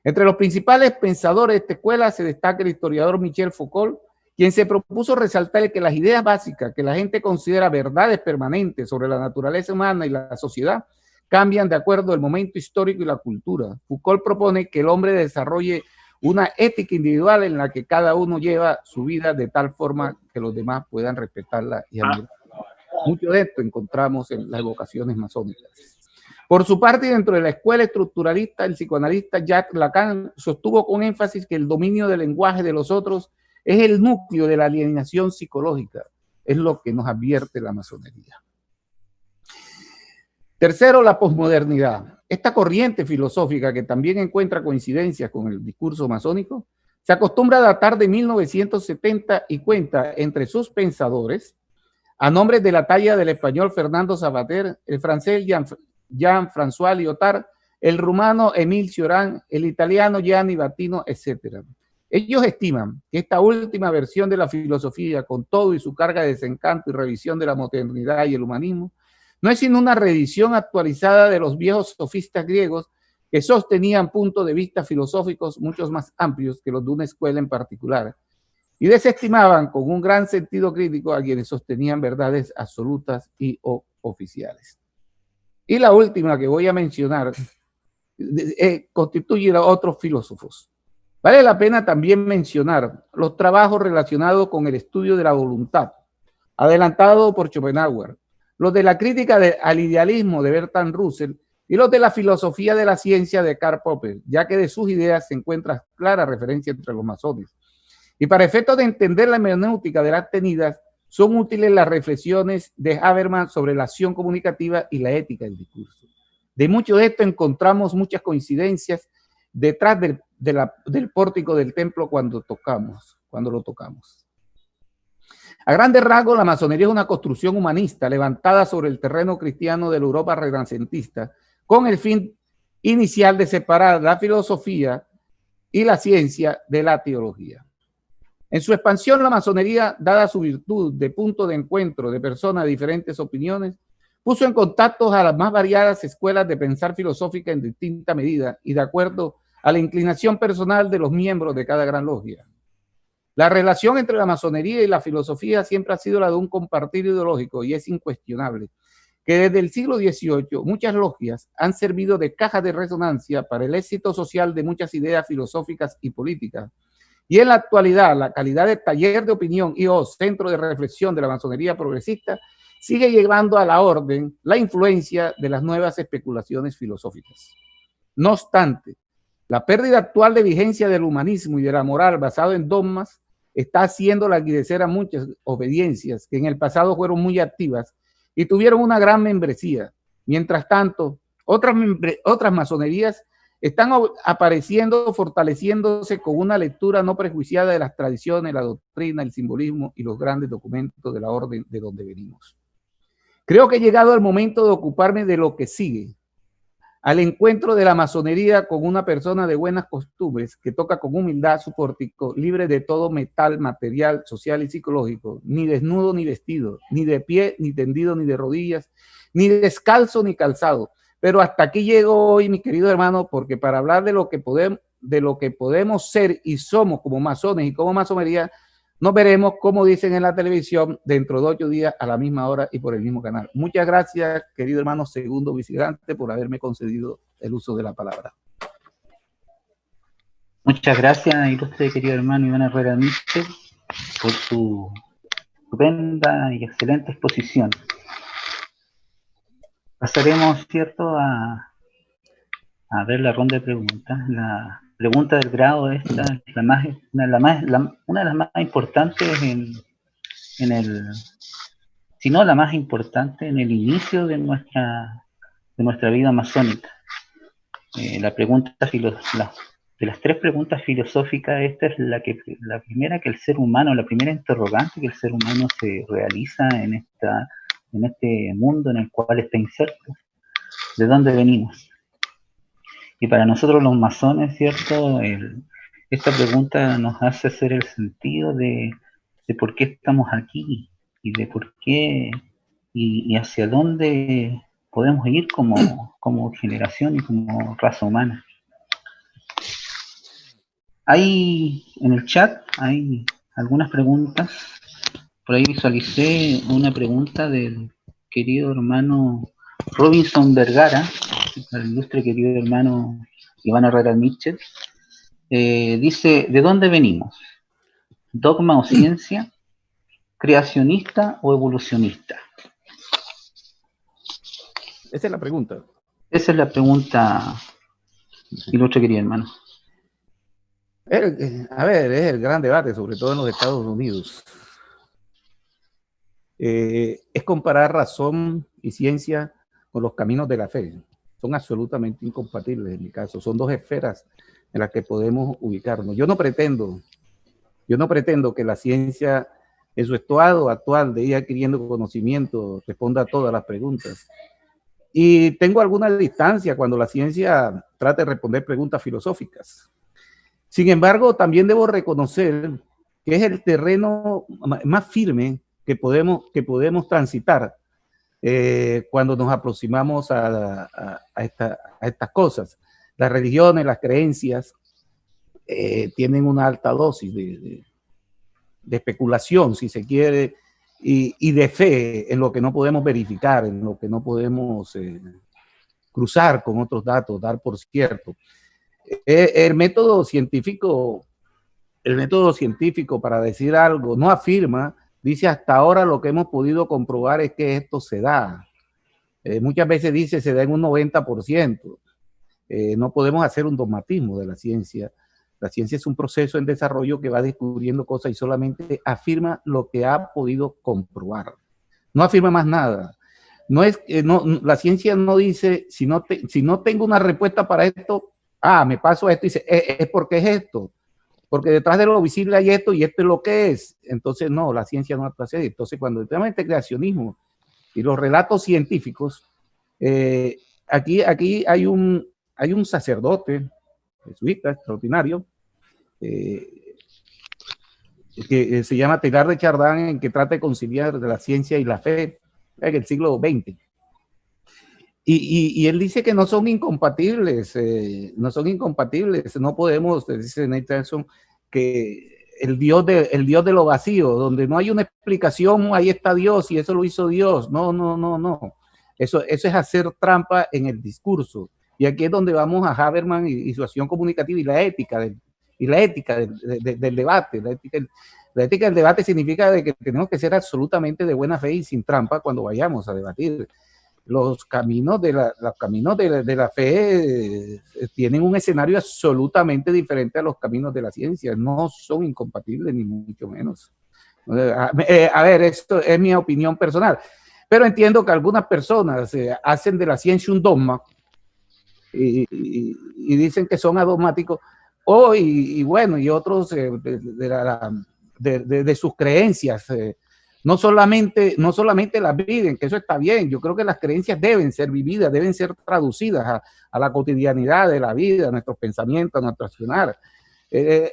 Entre los principales pensadores de esta escuela se destaca el historiador Michel Foucault, quien se propuso resaltar que las ideas básicas que la gente considera verdades permanentes sobre la naturaleza humana y la sociedad cambian de acuerdo al momento histórico y la cultura. Foucault propone que el hombre desarrolle una ética individual en la que cada uno lleva su vida de tal forma que los demás puedan respetarla y admirarla. Mucho de esto encontramos en las evocaciones masónicas. Por su parte, dentro de la escuela estructuralista, el psicoanalista Jacques Lacan sostuvo con énfasis que el dominio del lenguaje de los otros es el núcleo de la alienación psicológica, es lo que nos advierte la masonería. Tercero, la posmodernidad. Esta corriente filosófica, que también encuentra coincidencias con el discurso masónico, se acostumbra a datar de 1970 y cuenta entre sus pensadores a nombres de la talla del español Fernando Savater, el francés Jean-François Lyotard, el rumano Émile Cioran, el italiano Gianni Battino, etc. Ellos estiman que esta última versión de la filosofía, con todo y su carga de desencanto y revisión de la modernidad y el humanismo, no es sino una reedición actualizada de los viejos sofistas griegos que sostenían puntos de vista filosóficos mucho más amplios que los de una escuela en particular, y desestimaban con un gran sentido crítico a quienes sostenían verdades absolutas y oficiales. Y la última que voy a mencionar constituye a otros filósofos. Vale la pena también mencionar los trabajos relacionados con el estudio de la voluntad, adelantado por Schopenhauer, los de la crítica al idealismo de Bertrand Russell y los de la filosofía de la ciencia de Karl Popper, ya que de sus ideas se encuentra clara referencia entre los masones. Y para efectos de entender la hermenéutica de las tenidas, son útiles las reflexiones de Habermas sobre la acción comunicativa y la ética del discurso. De mucho de esto encontramos muchas coincidencias detrás del pórtico del templo cuando lo tocamos. A grandes rasgos, la masonería es una construcción humanista levantada sobre el terreno cristiano de la Europa renacentista, con el fin inicial de separar la filosofía y la ciencia de la teología. En su expansión, la masonería, dada su virtud de punto de encuentro de personas de diferentes opiniones, puso en contacto a las más variadas escuelas de pensar filosófica en distinta medida y de acuerdo a la inclinación personal de los miembros de cada gran logia. La relación entre la masonería y la filosofía siempre ha sido la de un compartir ideológico y es incuestionable que desde el siglo XVIII muchas logias han servido de caja de resonancia para el éxito social de muchas ideas filosóficas y políticas. Y en la actualidad, la calidad de taller de opinión y o centro de reflexión de la masonería progresista sigue llevando a la orden la influencia de las nuevas especulaciones filosóficas. No obstante, la pérdida actual de vigencia del humanismo y de la moral basado en dogmas está haciendo languidecer a muchas obediencias que en el pasado fueron muy activas y tuvieron una gran membresía. Mientras tanto, otras masonerías están apareciendo, fortaleciéndose con una lectura no prejuiciada de las tradiciones, la doctrina, el simbolismo y los grandes documentos de la orden de donde venimos. Creo que ha llegado el momento de ocuparme de lo que sigue, al encuentro de la masonería con una persona de buenas costumbres que toca con humildad su pórtico, libre de todo metal, material, social y psicológico, ni desnudo ni vestido, ni de pie, ni tendido, ni de rodillas, ni descalzo ni calzado. Pero hasta aquí llego hoy, mi querido hermano, porque para hablar de lo que podemos ser y somos como masones y como masonería, nos veremos, como dicen en la televisión, dentro de 8 días a la misma hora y por el mismo canal. Muchas gracias, querido hermano segundo vicegrande, por haberme concedido el uso de la palabra. Muchas gracias, ilustre querido hermano Iván Herrera Mitchell, por su estupenda y excelente exposición. Pasaremos, ¿cierto?, a ver la ronda de preguntas. La pregunta del grado esta es una de las más importantes si no la más importante en el inicio de nuestra vida masónica. La pregunta de las 3 preguntas filosóficas, esta es la primera que el ser humano, la primera interrogante que el ser humano se realiza en este mundo en el cual está inserto. ¿De dónde venimos? Y para nosotros los masones, ¿cierto? Esta pregunta nos hace hacer el sentido de por qué estamos aquí y de por qué y hacia dónde podemos ir como generación y como raza humana. En el chat hay algunas preguntas. Por ahí visualicé una pregunta del querido hermano Robinson Vergara, el ilustre querido hermano Iván Herrera Mitchell. Dice, ¿de dónde venimos? ¿Dogma o ciencia? ¿Creacionista o evolucionista? Esa es la pregunta. Esa es la pregunta, ilustre querido hermano. A ver, es el gran debate, sobre todo en los Estados Unidos. Es comparar razón y ciencia con los caminos de la fe. Son absolutamente incompatibles en mi caso. Son dos esferas en las que podemos ubicarnos. Yo no pretendo que la ciencia en su estado actual de ir adquiriendo conocimiento responda a todas las preguntas. Y tengo alguna distancia cuando la ciencia trata de responder preguntas filosóficas. Sin embargo, también debo reconocer que es el terreno más firme que podemos transitar cuando nos aproximamos a estas cosas. Las religiones, las creencias tienen una alta dosis de especulación, si se quiere, y de fe en lo que no podemos verificar, en lo que no podemos cruzar con otros datos, dar por cierto. El método científico para decir algo no afirma, dice hasta ahora lo que hemos podido comprobar es que esto se da. Muchas veces dice se da en un 90%. No podemos hacer un dogmatismo de la ciencia. La ciencia es un proceso en desarrollo que va descubriendo cosas y solamente afirma lo que ha podido comprobar. No afirma más nada. La ciencia no dice, si no tengo una respuesta para esto, me paso a esto y dice, es porque es esto. Porque detrás de lo visible hay esto y esto es lo que es. Entonces, no, la ciencia no actúa así. Entonces, cuando el tema de creacionismo y los relatos científicos, aquí hay un sacerdote jesuita extraordinario, que se llama Teilhard de Chardin, en que trata de conciliar de la ciencia y la fe en el siglo XX. Y él dice que no son incompatibles, no podemos, dice Nate Tyson, que el Dios de lo vacío, donde no hay una explicación, ahí está Dios y eso lo hizo Dios. No. Eso es hacer trampa en el discurso. Y aquí es donde vamos a Habermas y su acción comunicativa y la ética del debate. La ética del debate significa de que tenemos que ser absolutamente de buena fe y sin trampa cuando vayamos a debatir. Los caminos de la fe tienen un escenario absolutamente diferente a los caminos de la ciencia. No son incompatibles, ni mucho menos. A ver, esto es mi opinión personal. Pero entiendo que algunas personas hacen de la ciencia un dogma y dicen que son adogmáticos, y otros de sus creencias. No solamente las viven, que eso está bien. Yo creo que las creencias deben ser vividas, deben ser traducidas a la cotidianidad de la vida, a nuestros pensamientos, a nuestro accionar.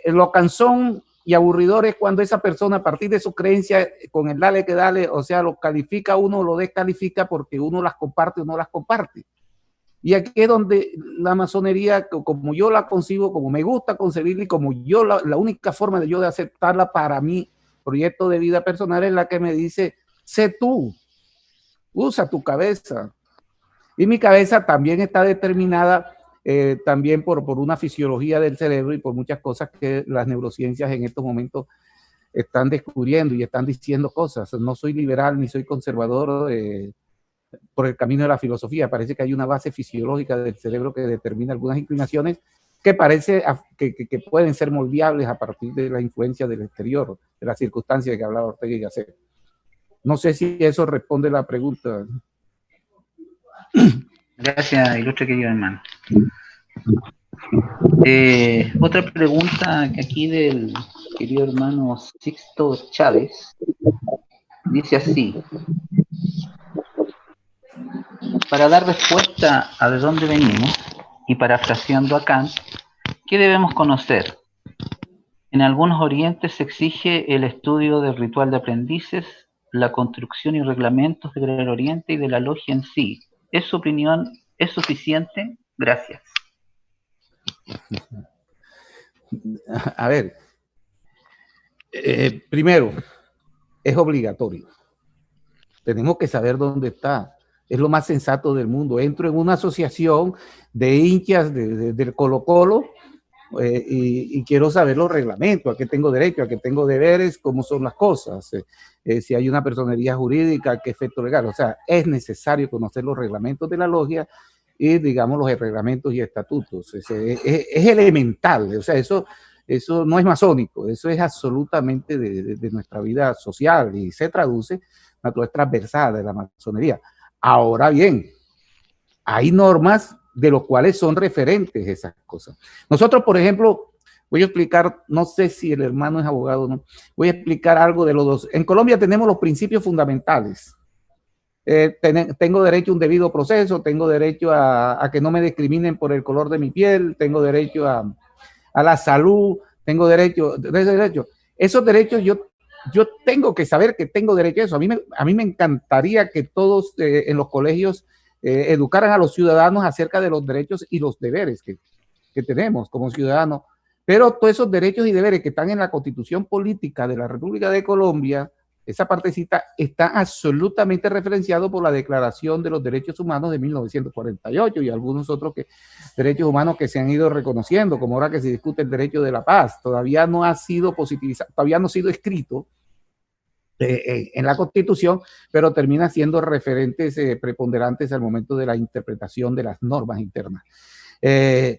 Lo cansón y aburridor es cuando esa persona, a partir de su creencia, con el dale que dale, o sea, lo califica uno, lo descalifica porque uno las comparte o no las comparte. Y aquí es donde la masonería, como yo la concibo, como me gusta concebirla y como yo la única forma de yo de aceptarla para mí, proyecto de vida personal, es la que me dice, sé tú, usa tu cabeza. Y mi cabeza también está determinada también por una fisiología del cerebro y por muchas cosas que las neurociencias en estos momentos están descubriendo y están diciendo cosas. No soy liberal ni soy conservador por el camino de la filosofía. Parece que hay una base fisiológica del cerebro que determina algunas inclinaciones que parece que pueden ser moldeables a partir de la influencia del exterior, de las circunstancias que hablaba Ortega y Gasset. No sé si eso responde la pregunta. Gracias, ilustre querido hermano. Otra pregunta aquí del querido hermano Sixto Chávez dice así: para dar respuesta a de dónde venimos y parafraseando a Kant, ¿qué debemos conocer? En algunos orientes se exige el estudio del ritual de aprendices, la construcción y reglamentos del oriente y de la logia en sí. ¿Es su opinión? ¿Es suficiente? Gracias. A ver, primero, es obligatorio. Tenemos que saber dónde está. Es lo más sensato del mundo. Entro en una asociación de hinchas del Colo-Colo y quiero saber los reglamentos, a qué tengo derecho, a qué tengo deberes, cómo son las cosas, si hay una personería jurídica, qué efecto legal. O sea, es necesario conocer los reglamentos de la logia y, digamos, los reglamentos y estatutos. Es elemental, o sea, eso no es masónico, eso es absolutamente de nuestra vida social y se traduce naturaleza transversal de la masonería. Ahora bien, hay normas de los cuales son referentes esas cosas. Nosotros, por ejemplo, voy a explicar, no sé si el hermano es abogado o no, voy a explicar algo de los dos. En Colombia tenemos los principios fundamentales. Tengo derecho a un debido proceso, tengo derecho a que no me discriminen por el color de mi piel, tengo derecho a la salud, tengo derecho. Esos derechos yo tengo que saber que tengo derecho a eso. A mí me encantaría que todos en los colegios educaran a los ciudadanos acerca de los derechos y los deberes que tenemos como ciudadanos. Pero todos esos derechos y deberes que están en la Constitución Política de la República de Colombia, esa partecita está absolutamente referenciado por la Declaración de los Derechos Humanos de 1948 y algunos otros derechos humanos que se han ido reconociendo, como ahora que se discute el derecho de la paz. Todavía no ha sido positivizado, todavía no ha sido escrito en la Constitución, pero termina siendo referentes preponderantes al momento de la interpretación de las normas internas.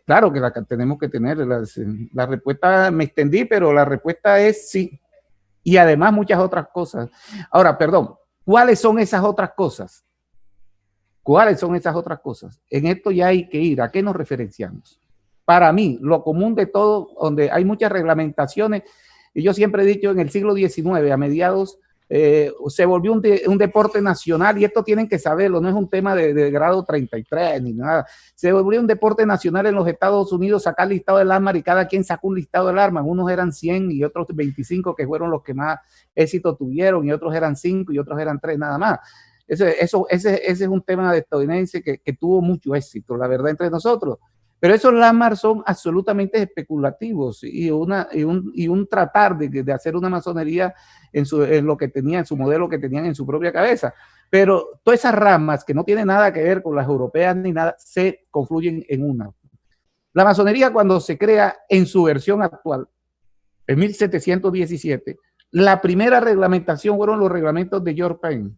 Claro que tenemos que tener la respuesta, me extendí, pero la respuesta es sí. Y además muchas otras cosas. Ahora, perdón, ¿cuáles son esas otras cosas? ¿Cuáles son esas otras cosas? En esto ya hay que ir. ¿A qué nos referenciamos? Para mí, lo común de todo, donde hay muchas reglamentaciones, y yo siempre he dicho, en el siglo XIX, a mediados, se volvió un deporte nacional, y esto tienen que saberlo, no es un tema de grado 33 ni nada. Se volvió un deporte nacional en los Estados Unidos, sacar listado del arma, y cada quien sacó un listado del arma. Unos eran 100 y otros 25, que fueron los que más éxito tuvieron, y otros eran 5 y otros eran 3 nada más. Ese es un tema estadounidense que tuvo mucho éxito, la verdad, entre nosotros. Pero esos landmarks son absolutamente especulativos y un tratar de hacer una masonería en lo que tenían, en su modelo que tenían en su propia cabeza. Pero todas esas ramas que no tienen nada que ver con las europeas ni nada, se confluyen en una. La masonería, cuando se crea en su versión actual, en 1717, la primera reglamentación fueron los reglamentos de George Payne,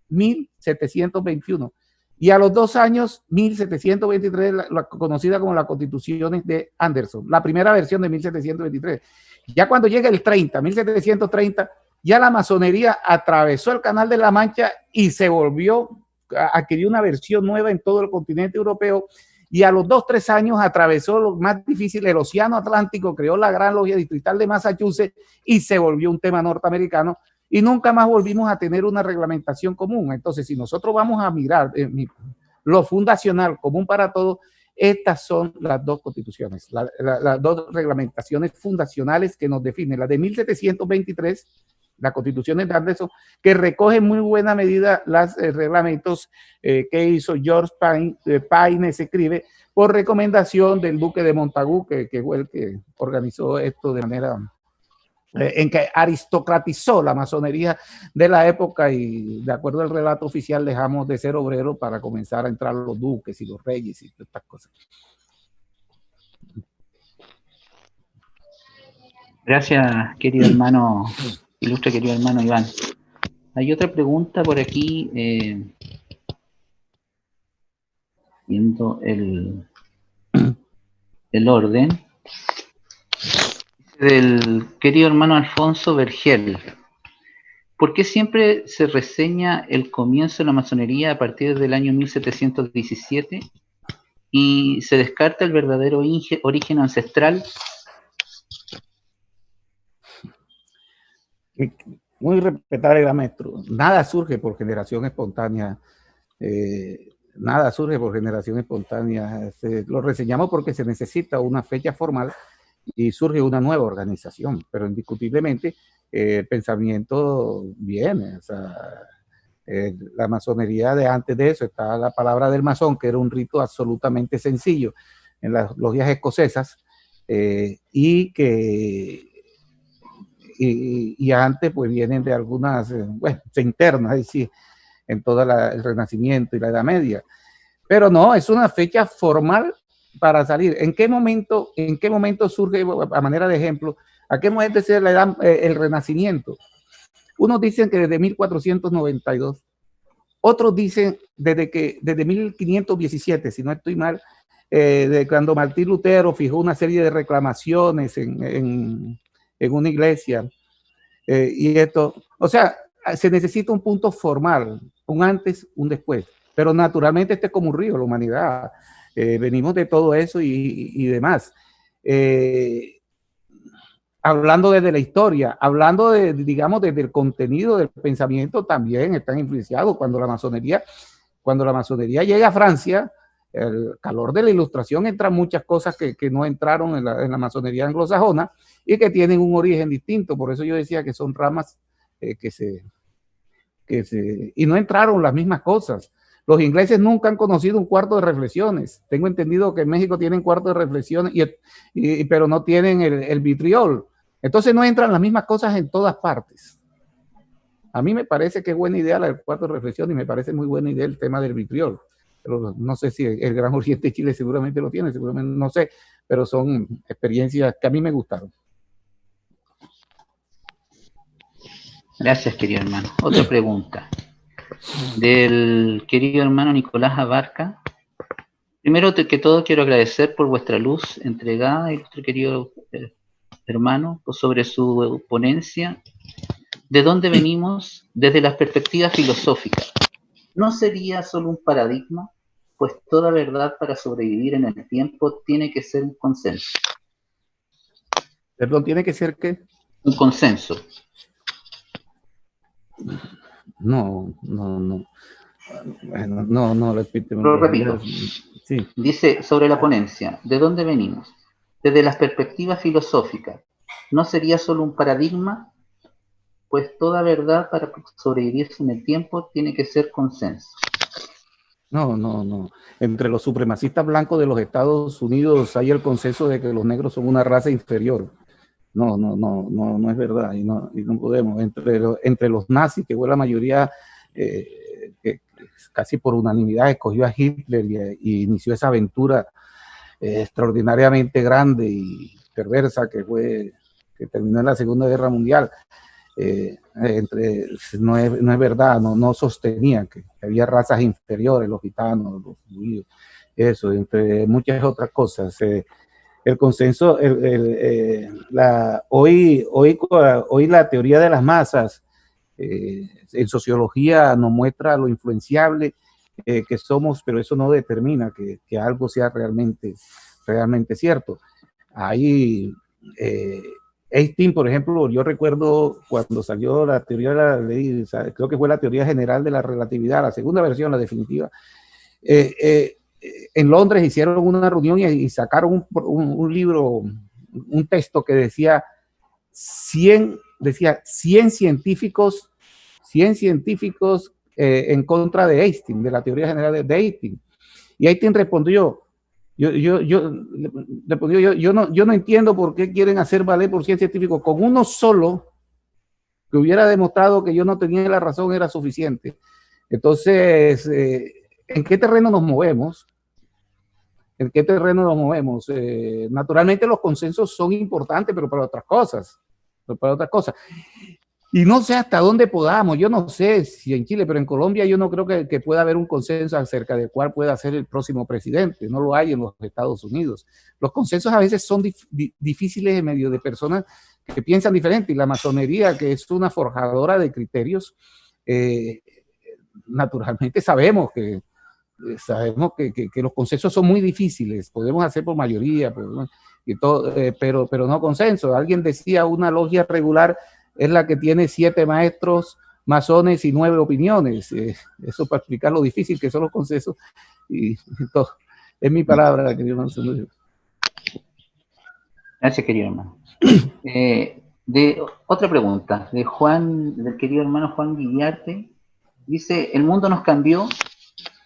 1721. Y a los 2 años, 1723, la conocida como la Constitución de Anderson, la primera versión de 1723. Ya cuando llega el 1730, ya la masonería atravesó el Canal de la Mancha y se adquirió una versión nueva en todo el continente europeo. Y a los 2-3 años atravesó lo más difícil, el Océano Atlántico, creó la Gran Logia Distrital de Massachusetts y se volvió un tema norteamericano. Y nunca más volvimos a tener una reglamentación común. Entonces, si nosotros vamos a mirar lo fundacional común para todos, estas son las dos constituciones, las dos reglamentaciones fundacionales que nos definen. La de 1723, la Constitución de Anderson, que recoge en muy buena medida los reglamentos que hizo George Payne, se escribe por recomendación del duque de Montagu, que fue el que organizó esto de manera en que aristocratizó la masonería de la época, y de acuerdo al relato oficial dejamos de ser obreros para comenzar a entrar los duques y los reyes y estas cosas. Gracias, querido hermano, ilustre querido hermano Iván. Hay otra pregunta por aquí, viendo el orden, del querido hermano Alfonso Vergel. ¿Por qué siempre se reseña el comienzo de la masonería a partir del año 1717 y se descarta el verdadero origen ancestral? Muy respetable, maestro. Nada surge por generación espontánea. Nada surge por generación espontánea. Lo reseñamos porque se necesita una fecha formal y surge una nueva organización, pero indiscutiblemente el pensamiento viene. O sea, la masonería de antes de eso está la palabra del masón, que era un rito absolutamente sencillo en las logias escocesas, y antes pues vienen de algunas, bueno, se interna ahí sí, en todo el Renacimiento y la Edad Media. Pero no, es una fecha formal para salir. ¿En qué momento surge, a manera de ejemplo, a qué momento se le da el Renacimiento? Unos dicen que desde 1492, otros dicen desde 1517, si no estoy mal, de cuando Martín Lutero fijó una serie de reclamaciones en una iglesia. Y esto, o sea, se necesita un punto formal, un antes, un después. Pero naturalmente este es como un río, la humanidad. Venimos de todo eso y demás. Hablando desde la historia, hablando de, digamos, desde el contenido del pensamiento, también están influenciados. Cuando la masonería llega a Francia, el calor de la ilustración, entran muchas cosas que no entraron en la masonería anglosajona y que tienen un origen distinto. Por eso yo decía que son ramas y no entraron las mismas cosas. Los ingleses nunca han conocido un cuarto de reflexiones. Tengo entendido que en México tienen cuarto de reflexiones, pero no tienen el vitriol. Entonces no entran las mismas cosas en todas partes. A mí me parece que es buena idea la del cuarto de reflexión y me parece muy buena idea el tema del vitriol. Pero no sé si el Gran Oriente de Chile seguramente lo tiene, seguramente no sé, pero son experiencias que a mí me gustaron. Gracias, querido hermano. Otra pregunta del querido hermano Nicolás Abarca. Primero que todo quiero agradecer por vuestra luz entregada, ilustre querido hermano, sobre su ponencia. ¿De dónde venimos? Desde la perspectiva filosófica. ¿No sería solo un paradigma? Pues toda verdad para sobrevivir en el tiempo tiene que ser un consenso. ¿Perdón, tiene que ser qué? Un consenso. No. Bueno, no, repíteme. Lo repito. Sí. Dice sobre la ponencia, ¿de dónde venimos? Desde las perspectivas filosóficas. ¿No sería solo un paradigma? Pues toda verdad para sobrevivir en el tiempo tiene que ser consenso. No. Entre los supremacistas blancos de los Estados Unidos hay el consenso de que los negros son una raza inferior. No es verdad y no podemos. Entre los nazis, que fue la mayoría, que casi por unanimidad escogió a Hitler y inició esa aventura extraordinariamente grande y perversa que terminó en la Segunda Guerra Mundial. No es verdad, no sostenía que había razas inferiores, los gitanos, los judíos, eso, entre muchas otras cosas. El consenso, hoy la teoría de las masas en sociología nos muestra lo influenciable que somos, pero eso no determina que algo sea realmente cierto. Ahí Einstein, por ejemplo, yo recuerdo cuando salió la teoría de la ley, creo que fue la teoría general de la relatividad, la segunda versión, la definitiva. En Londres hicieron una reunión y sacaron un libro, un texto que decía 100 científicos en contra de Einstein, de la teoría general de Einstein. Y Einstein respondió, yo no entiendo por qué quieren hacer valer por 100 científicos. Con uno solo que hubiera demostrado que yo no tenía la razón era suficiente. Entonces, ¿en qué terreno nos movemos? Naturalmente los consensos son importantes, pero para otras cosas. Y no sé hasta dónde podamos, yo no sé si en Chile, pero en Colombia yo no creo que pueda haber un consenso acerca de cuál pueda ser el próximo presidente. No lo hay en los Estados Unidos. Los consensos a veces son difíciles en medio de personas que piensan diferente, y la masonería, que es una forjadora de criterios, naturalmente sabemos que los consensos son muy difíciles. Podemos hacer por mayoría, pero no consenso. Alguien decía, una logia regular es la que tiene 7 maestros masones y 9 opiniones. Eso para explicar lo difícil que son los consensos. Y todo. Es mi palabra, querido hermano. Gracias, querido hermano. Otra pregunta, del querido hermano Juan Guillarte. Dice, el mundo nos cambió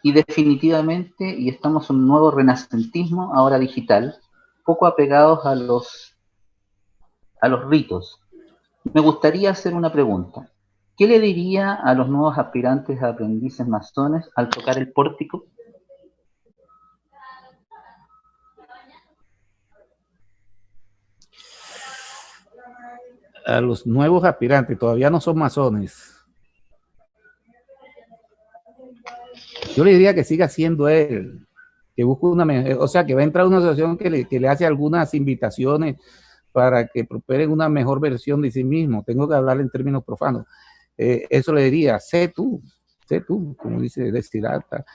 y definitivamente, y estamos en un nuevo renacentismo, ahora digital, poco apegados a los ritos. Me gustaría hacer una pregunta. ¿Qué le diría a los nuevos aspirantes a aprendices masones al tocar el pórtico? a los nuevos aspirantes, todavía no son masones, yo le diría que siga siendo él, que busque o sea, que va a entrar a una asociación que le hace algunas invitaciones para que prosperen una mejor versión de sí mismo. Tengo que hablar en términos profanos. Eso le diría, sé tú, como dice Desiderata.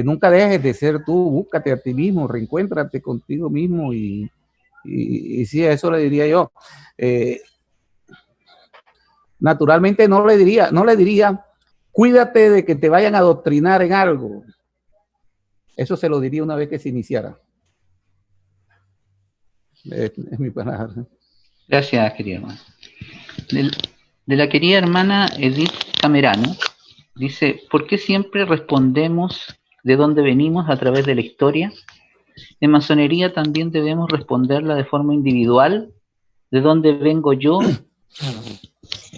Nunca dejes de ser tú, búscate a ti mismo, reencuéntrate contigo mismo y sí, eso le diría yo. Naturalmente no le diría, cuídate de que te vayan a adoctrinar en algo. Eso se lo diría una vez que se iniciara. Es mi palabra. Gracias, querido hermano. De la querida hermana Edith Camerano, dice, ¿por qué siempre respondemos de dónde venimos a través de la historia? En masonería también debemos responderla de forma individual. ¿De dónde vengo yo?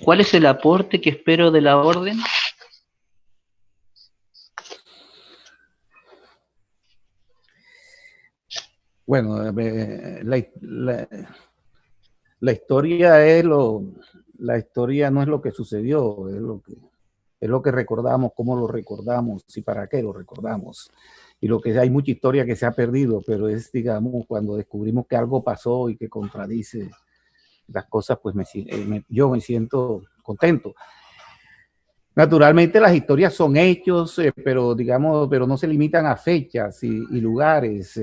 ¿Cuál es el aporte que espero de la orden? Bueno, la historia es la historia no es lo que sucedió, es lo que recordamos, cómo lo recordamos y para qué lo recordamos. Y lo que hay mucha historia que se ha perdido, pero es, digamos, cuando descubrimos que algo pasó y que contradice las cosas, pues yo me siento contento. Naturalmente las historias son hechos, pero digamos, pero no se limitan a fechas y lugares.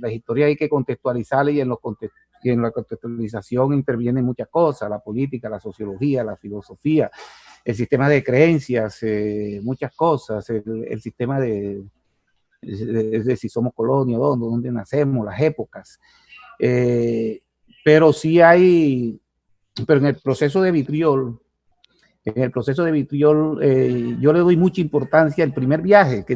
Las historias hay que contextualizarlas y en la contextualización intervienen muchas cosas, la política, la sociología, la filosofía, el sistema de creencias, muchas cosas, el sistema de si somos colonia, dónde nacemos, las épocas. Pero sí hay, pero en el proceso de Vitriol, yo le doy mucha importancia al primer viaje,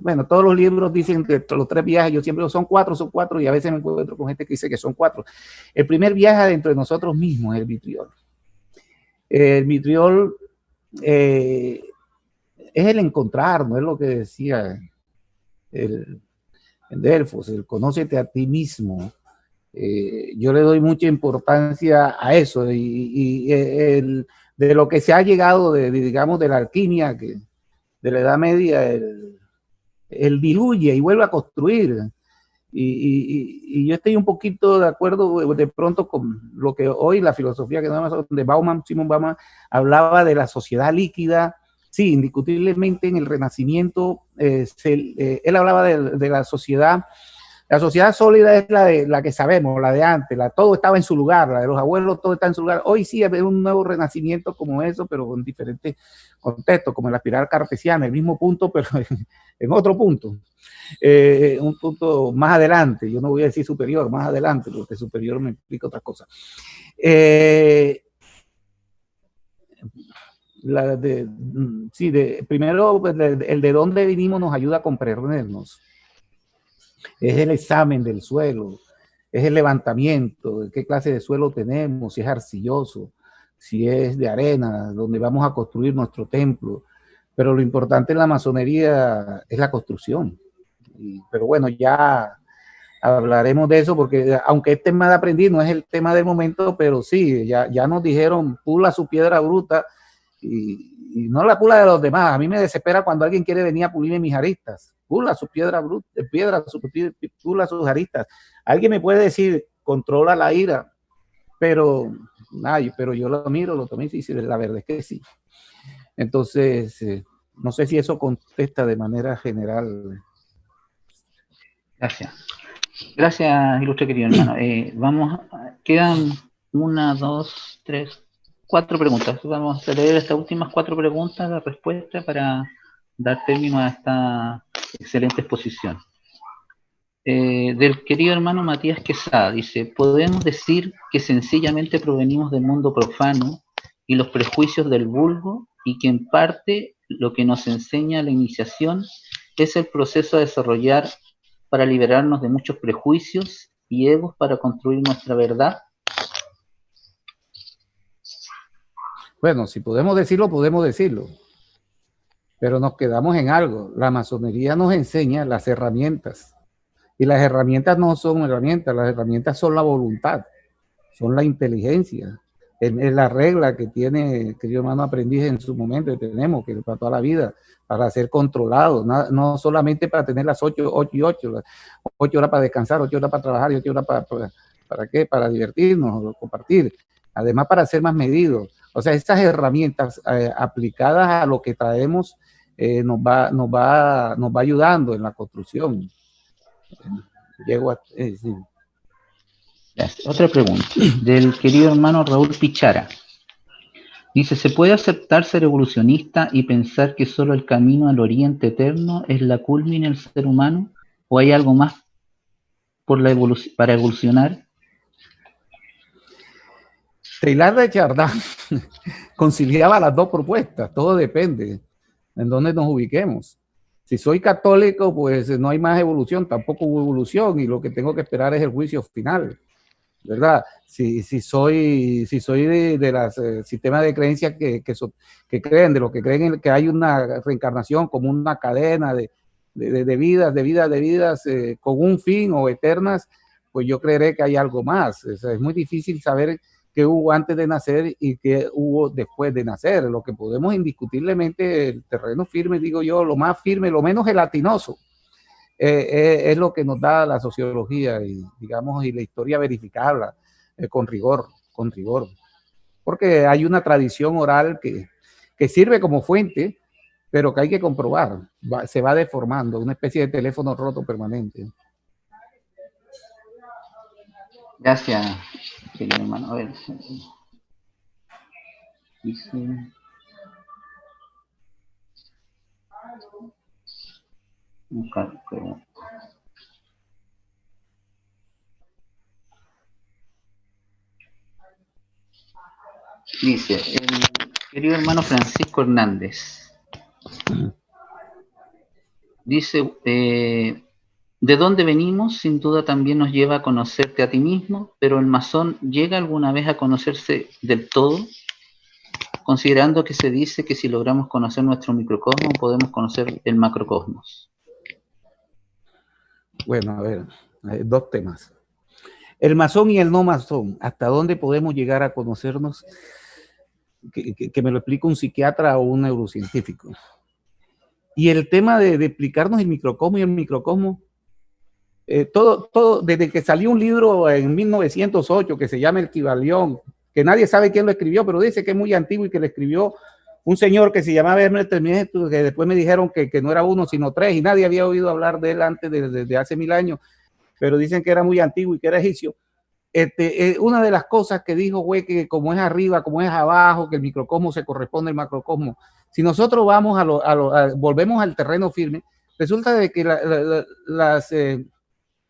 bueno, todos los libros dicen que los 3 viajes, yo siempre son 4, y a veces me encuentro con gente que dice que son 4. El primer viaje dentro de nosotros mismos es el Vitriol. El Vitriol es el encontrarnos, es lo que decía el Delfos, el conócete a ti mismo. Yo le doy mucha importancia a eso de lo que se ha llegado digamos, de la alquimia, de la Edad Media, el diluye y vuelve a construir. Y yo estoy un poquito de acuerdo de pronto con lo que hoy la filosofía que de Simón Bauman hablaba de la sociedad líquida. Sí, indiscutiblemente en el Renacimiento él hablaba de la sociedad. La sociedad sólida es la que sabemos, la de antes, todo estaba en su lugar, la de los abuelos, todo está en su lugar. Hoy sí hay un nuevo renacimiento como eso, pero con diferentes contextos, como la espiral cartesiana, el mismo punto, pero en otro punto. Un punto más adelante, yo no voy a decir superior, más adelante, porque superior me explica otra cosa. Primero, el de dónde venimos nos ayuda a comprendernos. Es el examen del suelo, es el levantamiento, de qué clase de suelo tenemos, si es arcilloso, si es de arena, donde vamos a construir nuestro templo. Pero lo importante en la masonería es la construcción. Pero bueno, ya hablaremos de eso, porque aunque es tema de aprendiz, no es el tema del momento, pero sí, ya nos dijeron, pula su piedra bruta y no la pula de los demás. A mí me desespera cuando alguien quiere venir a pulirme mis aristas. Pula su piedra bruta, pula sus aristas. Alguien me puede decir, controla la ira, pero yo lo miro, lo tomé y sí, la verdad es que sí. Entonces, no sé si eso contesta de manera general. Gracias. Gracias, ilustre querido hermano. Quedan 1, 2, 3, 4 preguntas. Vamos a leer estas últimas 4 preguntas, la respuesta, para dar término a esta excelente exposición. Del querido hermano Matías Quesada, dice, ¿podemos decir que sencillamente provenimos del mundo profano y los prejuicios del vulgo, y que en parte lo que nos enseña la iniciación es el proceso a desarrollar para liberarnos de muchos prejuicios y egos para construir nuestra verdad? Bueno, si podemos decirlo, pero nos quedamos en algo. La masonería nos enseña las herramientas, y las herramientas no son herramientas, las herramientas son la voluntad, son la inteligencia, es la regla que tiene, querido hermano aprendiz, en su momento, que tenemos, que para toda la vida, para ser controlados, no solamente para tener las 8 y 8, 8 horas para descansar, 8 horas para trabajar y 8 horas ¿para qué? Para divertirnos, compartir, además para ser más medidos. O sea, estas herramientas aplicadas a lo que traemos nos va ayudando en la construcción. Llego a... sí. Otra pregunta, del querido hermano Raúl Pichara. Dice, ¿se puede aceptar ser evolucionista y pensar que solo el camino al oriente eterno es la culmina del ser humano? ¿O hay algo más para evolucionar? Teilhard de Chardin conciliaba las dos propuestas, todo depende en dónde nos ubiquemos. Si soy católico, pues no hay más evolución, tampoco hubo evolución, y lo que tengo que esperar es el juicio final, ¿verdad? Si soy de las sistemas de creencias que creen, de los que creen que hay una reencarnación como una cadena de vidas con un fin o eternas, pues yo creeré que hay algo más. O sea, es muy difícil saber qué hubo antes de nacer y qué hubo después de nacer. Lo que podemos indiscutiblemente, el terreno firme, digo yo, lo más firme, lo menos gelatinoso, es lo que nos da la sociología y, digamos, y la historia verificable con rigor. Porque hay una tradición oral que sirve como fuente, pero que hay que comprobar. Se va deformando, una especie de teléfono roto permanente. Gracias, querido hermano. A ver. Dice... Dice, el querido hermano Francisco Hernández. Dice, ¿de dónde venimos? Sin duda también nos lleva a conocerte a ti mismo, pero el masón llega alguna vez a conocerse del todo, considerando que se dice que si logramos conocer nuestro microcosmos, podemos conocer el macrocosmos. Bueno, a ver, dos temas. El masón y el no masón, ¿hasta dónde podemos llegar a conocernos? Que me lo explique un psiquiatra o un neurocientífico. Y el tema de explicarnos el microcosmos y el microcosmos, todo, desde que salió un libro en 1908 que se llama El Kybalión, que nadie sabe quién lo escribió, pero dice que es muy antiguo y que lo escribió un señor que se llamaba Hermes Trismegisto, que después me dijeron que no era uno, sino tres, y nadie había oído hablar de él antes de hace 1000 años, pero dicen que era muy antiguo y que era egipcio. Una de las cosas que dijo fue que como es arriba, como es abajo, que el microcosmos se corresponde al macrocosmos. Si nosotros vamos volvemos al terreno firme, resulta de que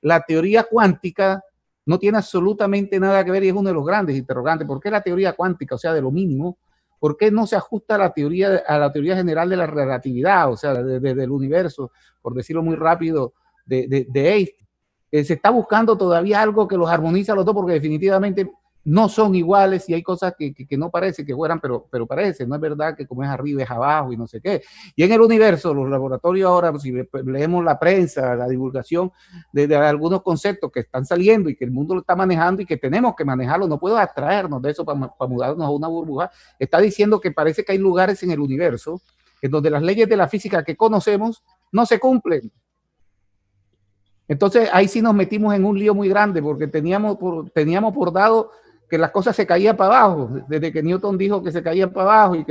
la teoría cuántica no tiene absolutamente nada que ver, y es uno de los grandes interrogantes. ¿Por qué la teoría cuántica, o sea, de lo mínimo? ¿Por qué no se ajusta a la teoría general de la relatividad, o sea, del universo, por decirlo muy rápido, de Einstein? Se está buscando todavía algo que los armoniza a los dos, porque definitivamente no son iguales y hay cosas que no parece que fueran, pero parece. No es verdad que como es arriba es abajo y no sé qué. Y en el universo, los laboratorios ahora, si leemos la prensa, la divulgación de algunos conceptos que están saliendo y que el mundo lo está manejando y que tenemos que manejarlo, no puedo abstraernos de eso para mudarnos a una burbuja. Está diciendo que parece que hay lugares en el universo en donde las leyes de la física que conocemos no se cumplen. Entonces ahí sí nos metimos en un lío muy grande, porque teníamos por dado que las cosas se caían para abajo, desde que Newton dijo que se caían para abajo y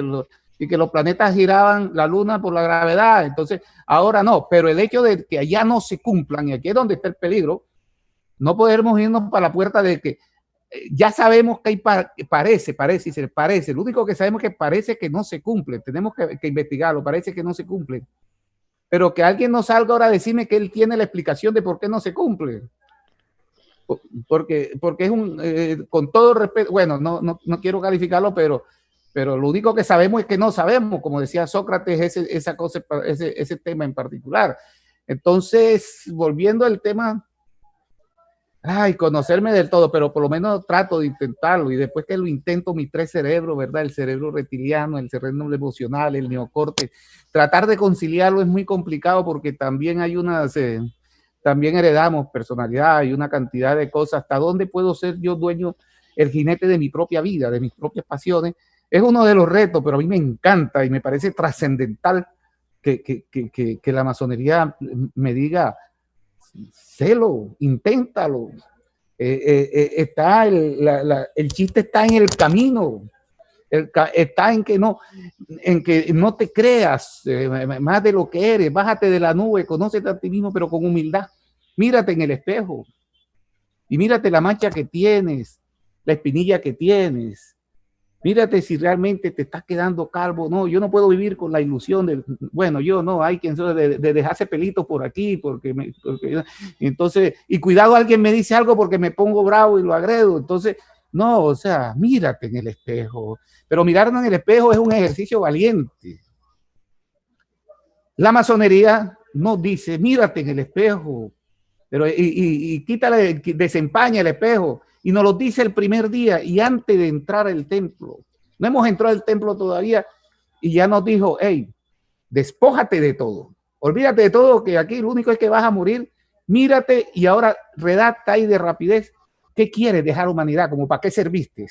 que los planetas giraban la luna por la gravedad. Entonces ahora no, pero el hecho de que allá no se cumplan, y aquí es donde está el peligro, no podemos irnos para la puerta de que ya sabemos que hay parece, lo único que sabemos es que parece que no se cumple, tenemos que investigarlo, parece que no se cumple. Pero que alguien no salga ahora a decirme que él tiene la explicación de por qué no se cumple. Porque es con todo respeto, bueno, no quiero calificarlo, pero lo único que sabemos es que no sabemos, como decía Sócrates, ese tema en particular. Entonces, volviendo al tema, conocerme del todo, pero por lo menos trato de intentarlo, y después que lo intento, mis tres cerebros, ¿verdad? El cerebro reptiliano, el cerebro emocional, el neocorte, tratar de conciliarlo es muy complicado, porque también hay también heredamos personalidad y una cantidad de cosas. ¿Hasta dónde puedo ser yo dueño el jinete de mi propia vida, de mis propias pasiones. Es uno de los retos, pero a mí me encanta y me parece trascendental que la masonería me diga, sélo, inténtalo. Está el chiste está en el camino. Está en que no te creas más de lo que eres, bájate de la nube, conócete a ti mismo, pero con humildad. Mírate en el espejo y mírate la mancha que tienes, la espinilla que tienes. Mírate si realmente te estás quedando calvo. No, yo no puedo vivir con la ilusión de, bueno, yo no, hay quien de dejarse pelitos por aquí, porque entonces, y cuidado, alguien me dice algo porque me pongo bravo y lo agredo. Entonces, no, o sea, mírate en el espejo. Pero mirarnos en el espejo es un ejercicio valiente. La masonería nos dice, mírate en el espejo, pero y quítale, desempaña el espejo, y nos lo dice el primer día y antes de entrar al templo. No hemos entrado al templo todavía y ya nos dijo, hey, despójate de todo, olvídate de todo, que aquí lo único es que vas a morir, mírate y ahora redacta ahí de rapidez, ¿qué quieres dejar a la humanidad? ¿Como para qué serviste?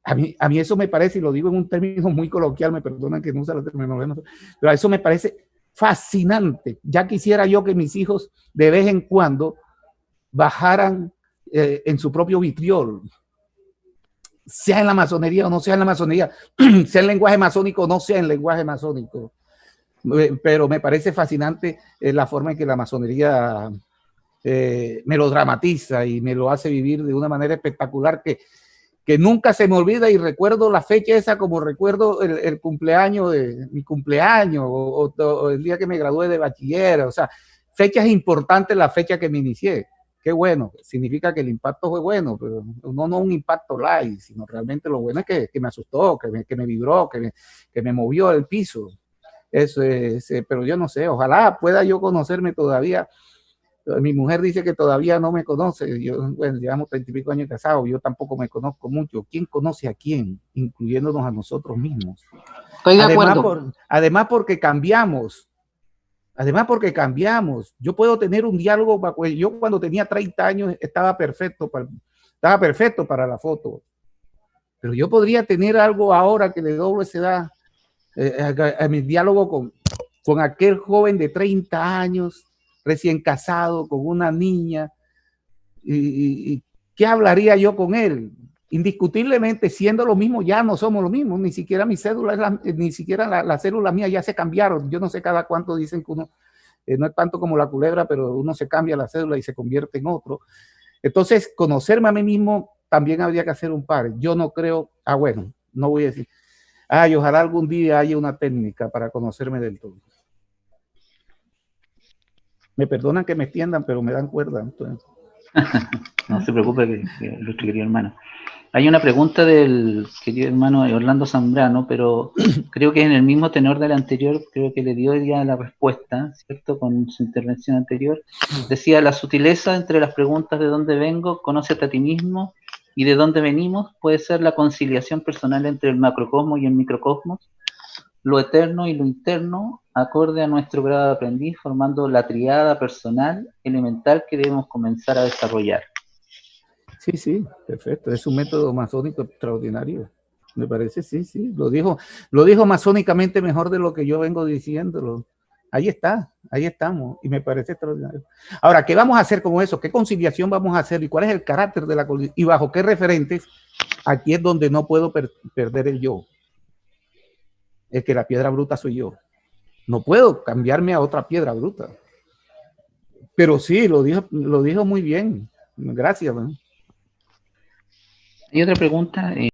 A mí eso me parece, y lo digo en un término muy coloquial, me perdonan que no usa la terminología, pero eso me parece fascinante. Ya quisiera yo que mis hijos de vez en cuando bajaran en su propio vitriol, sea en la masonería o no sea en la masonería, sea en lenguaje masónico o no sea en lenguaje masónico. Pero me parece fascinante la forma en que la masonería me lo dramatiza y me lo hace vivir de una manera espectacular que nunca se me olvida, y recuerdo la fecha esa como recuerdo el cumpleaños de mi cumpleaños o el día que me gradué de bachiller. O sea, fechas importantes, la fecha que me inicié. Qué bueno, significa que el impacto fue bueno, pero no un impacto light, sino realmente lo bueno es que me asustó, que me vibró, que me movió el piso. Eso es, pero yo no sé, ojalá pueda yo conocerme todavía. Mi mujer dice que todavía no me conoce. Yo, bueno, llevamos 30 y pico años casados, yo tampoco me conozco mucho. ¿Quién conoce a quién? Incluyéndonos a nosotros mismos. Estoy de acuerdo. Además porque cambiamos. Además porque cambiamos. Yo puedo tener un diálogo. Yo cuando tenía 30 años estaba perfecto para la foto. Pero yo podría tener algo ahora que le doble esa edad a mi diálogo con aquel joven de 30 años recién casado, con una niña, y ¿qué hablaría yo con él? Indiscutiblemente, siendo lo mismo, ya no somos lo mismo, ni siquiera mi cédula, ni siquiera la célula mía ya se cambiaron. Yo no sé cada cuánto dicen que uno, no es tanto como la culebra, pero uno se cambia la cédula y se convierte en otro. Entonces, conocerme a mí mismo también habría que hacer un par. Yo no creo, bueno, no voy a decir, y ojalá algún día haya una técnica para conocerme del todo. Me perdonan que me extiendan, pero me dan cuerda. Entonces. No se preocupe, nuestro querido hermano. Hay una pregunta del querido hermano Orlando Zambrano, pero creo que en el mismo tenor del anterior, creo que le dio ya la respuesta, ¿cierto? Con su intervención anterior. Decía, la sutileza entre las preguntas de dónde vengo, conócete a ti mismo, y de dónde venimos, puede ser la conciliación personal entre el macrocosmos y el microcosmos, lo eterno y lo interno, acorde a nuestro grado de aprendiz, formando la triada personal elemental que debemos comenzar a desarrollar. Sí, perfecto. Es un método masónico extraordinario. Me parece, sí. Lo dijo masónicamente mejor de lo que yo vengo diciéndolo. Ahí estamos. Y me parece extraordinario. Ahora, ¿qué vamos a hacer con eso? ¿Qué conciliación vamos a hacer? ¿Y cuál es el carácter de la conciliación? ¿Y bajo qué referentes? Aquí es donde no puedo perder el yo. Es que la piedra bruta soy yo. No puedo cambiarme a otra piedra bruta. Pero sí, lo dijo muy bien. Gracias. Y otra pregunta.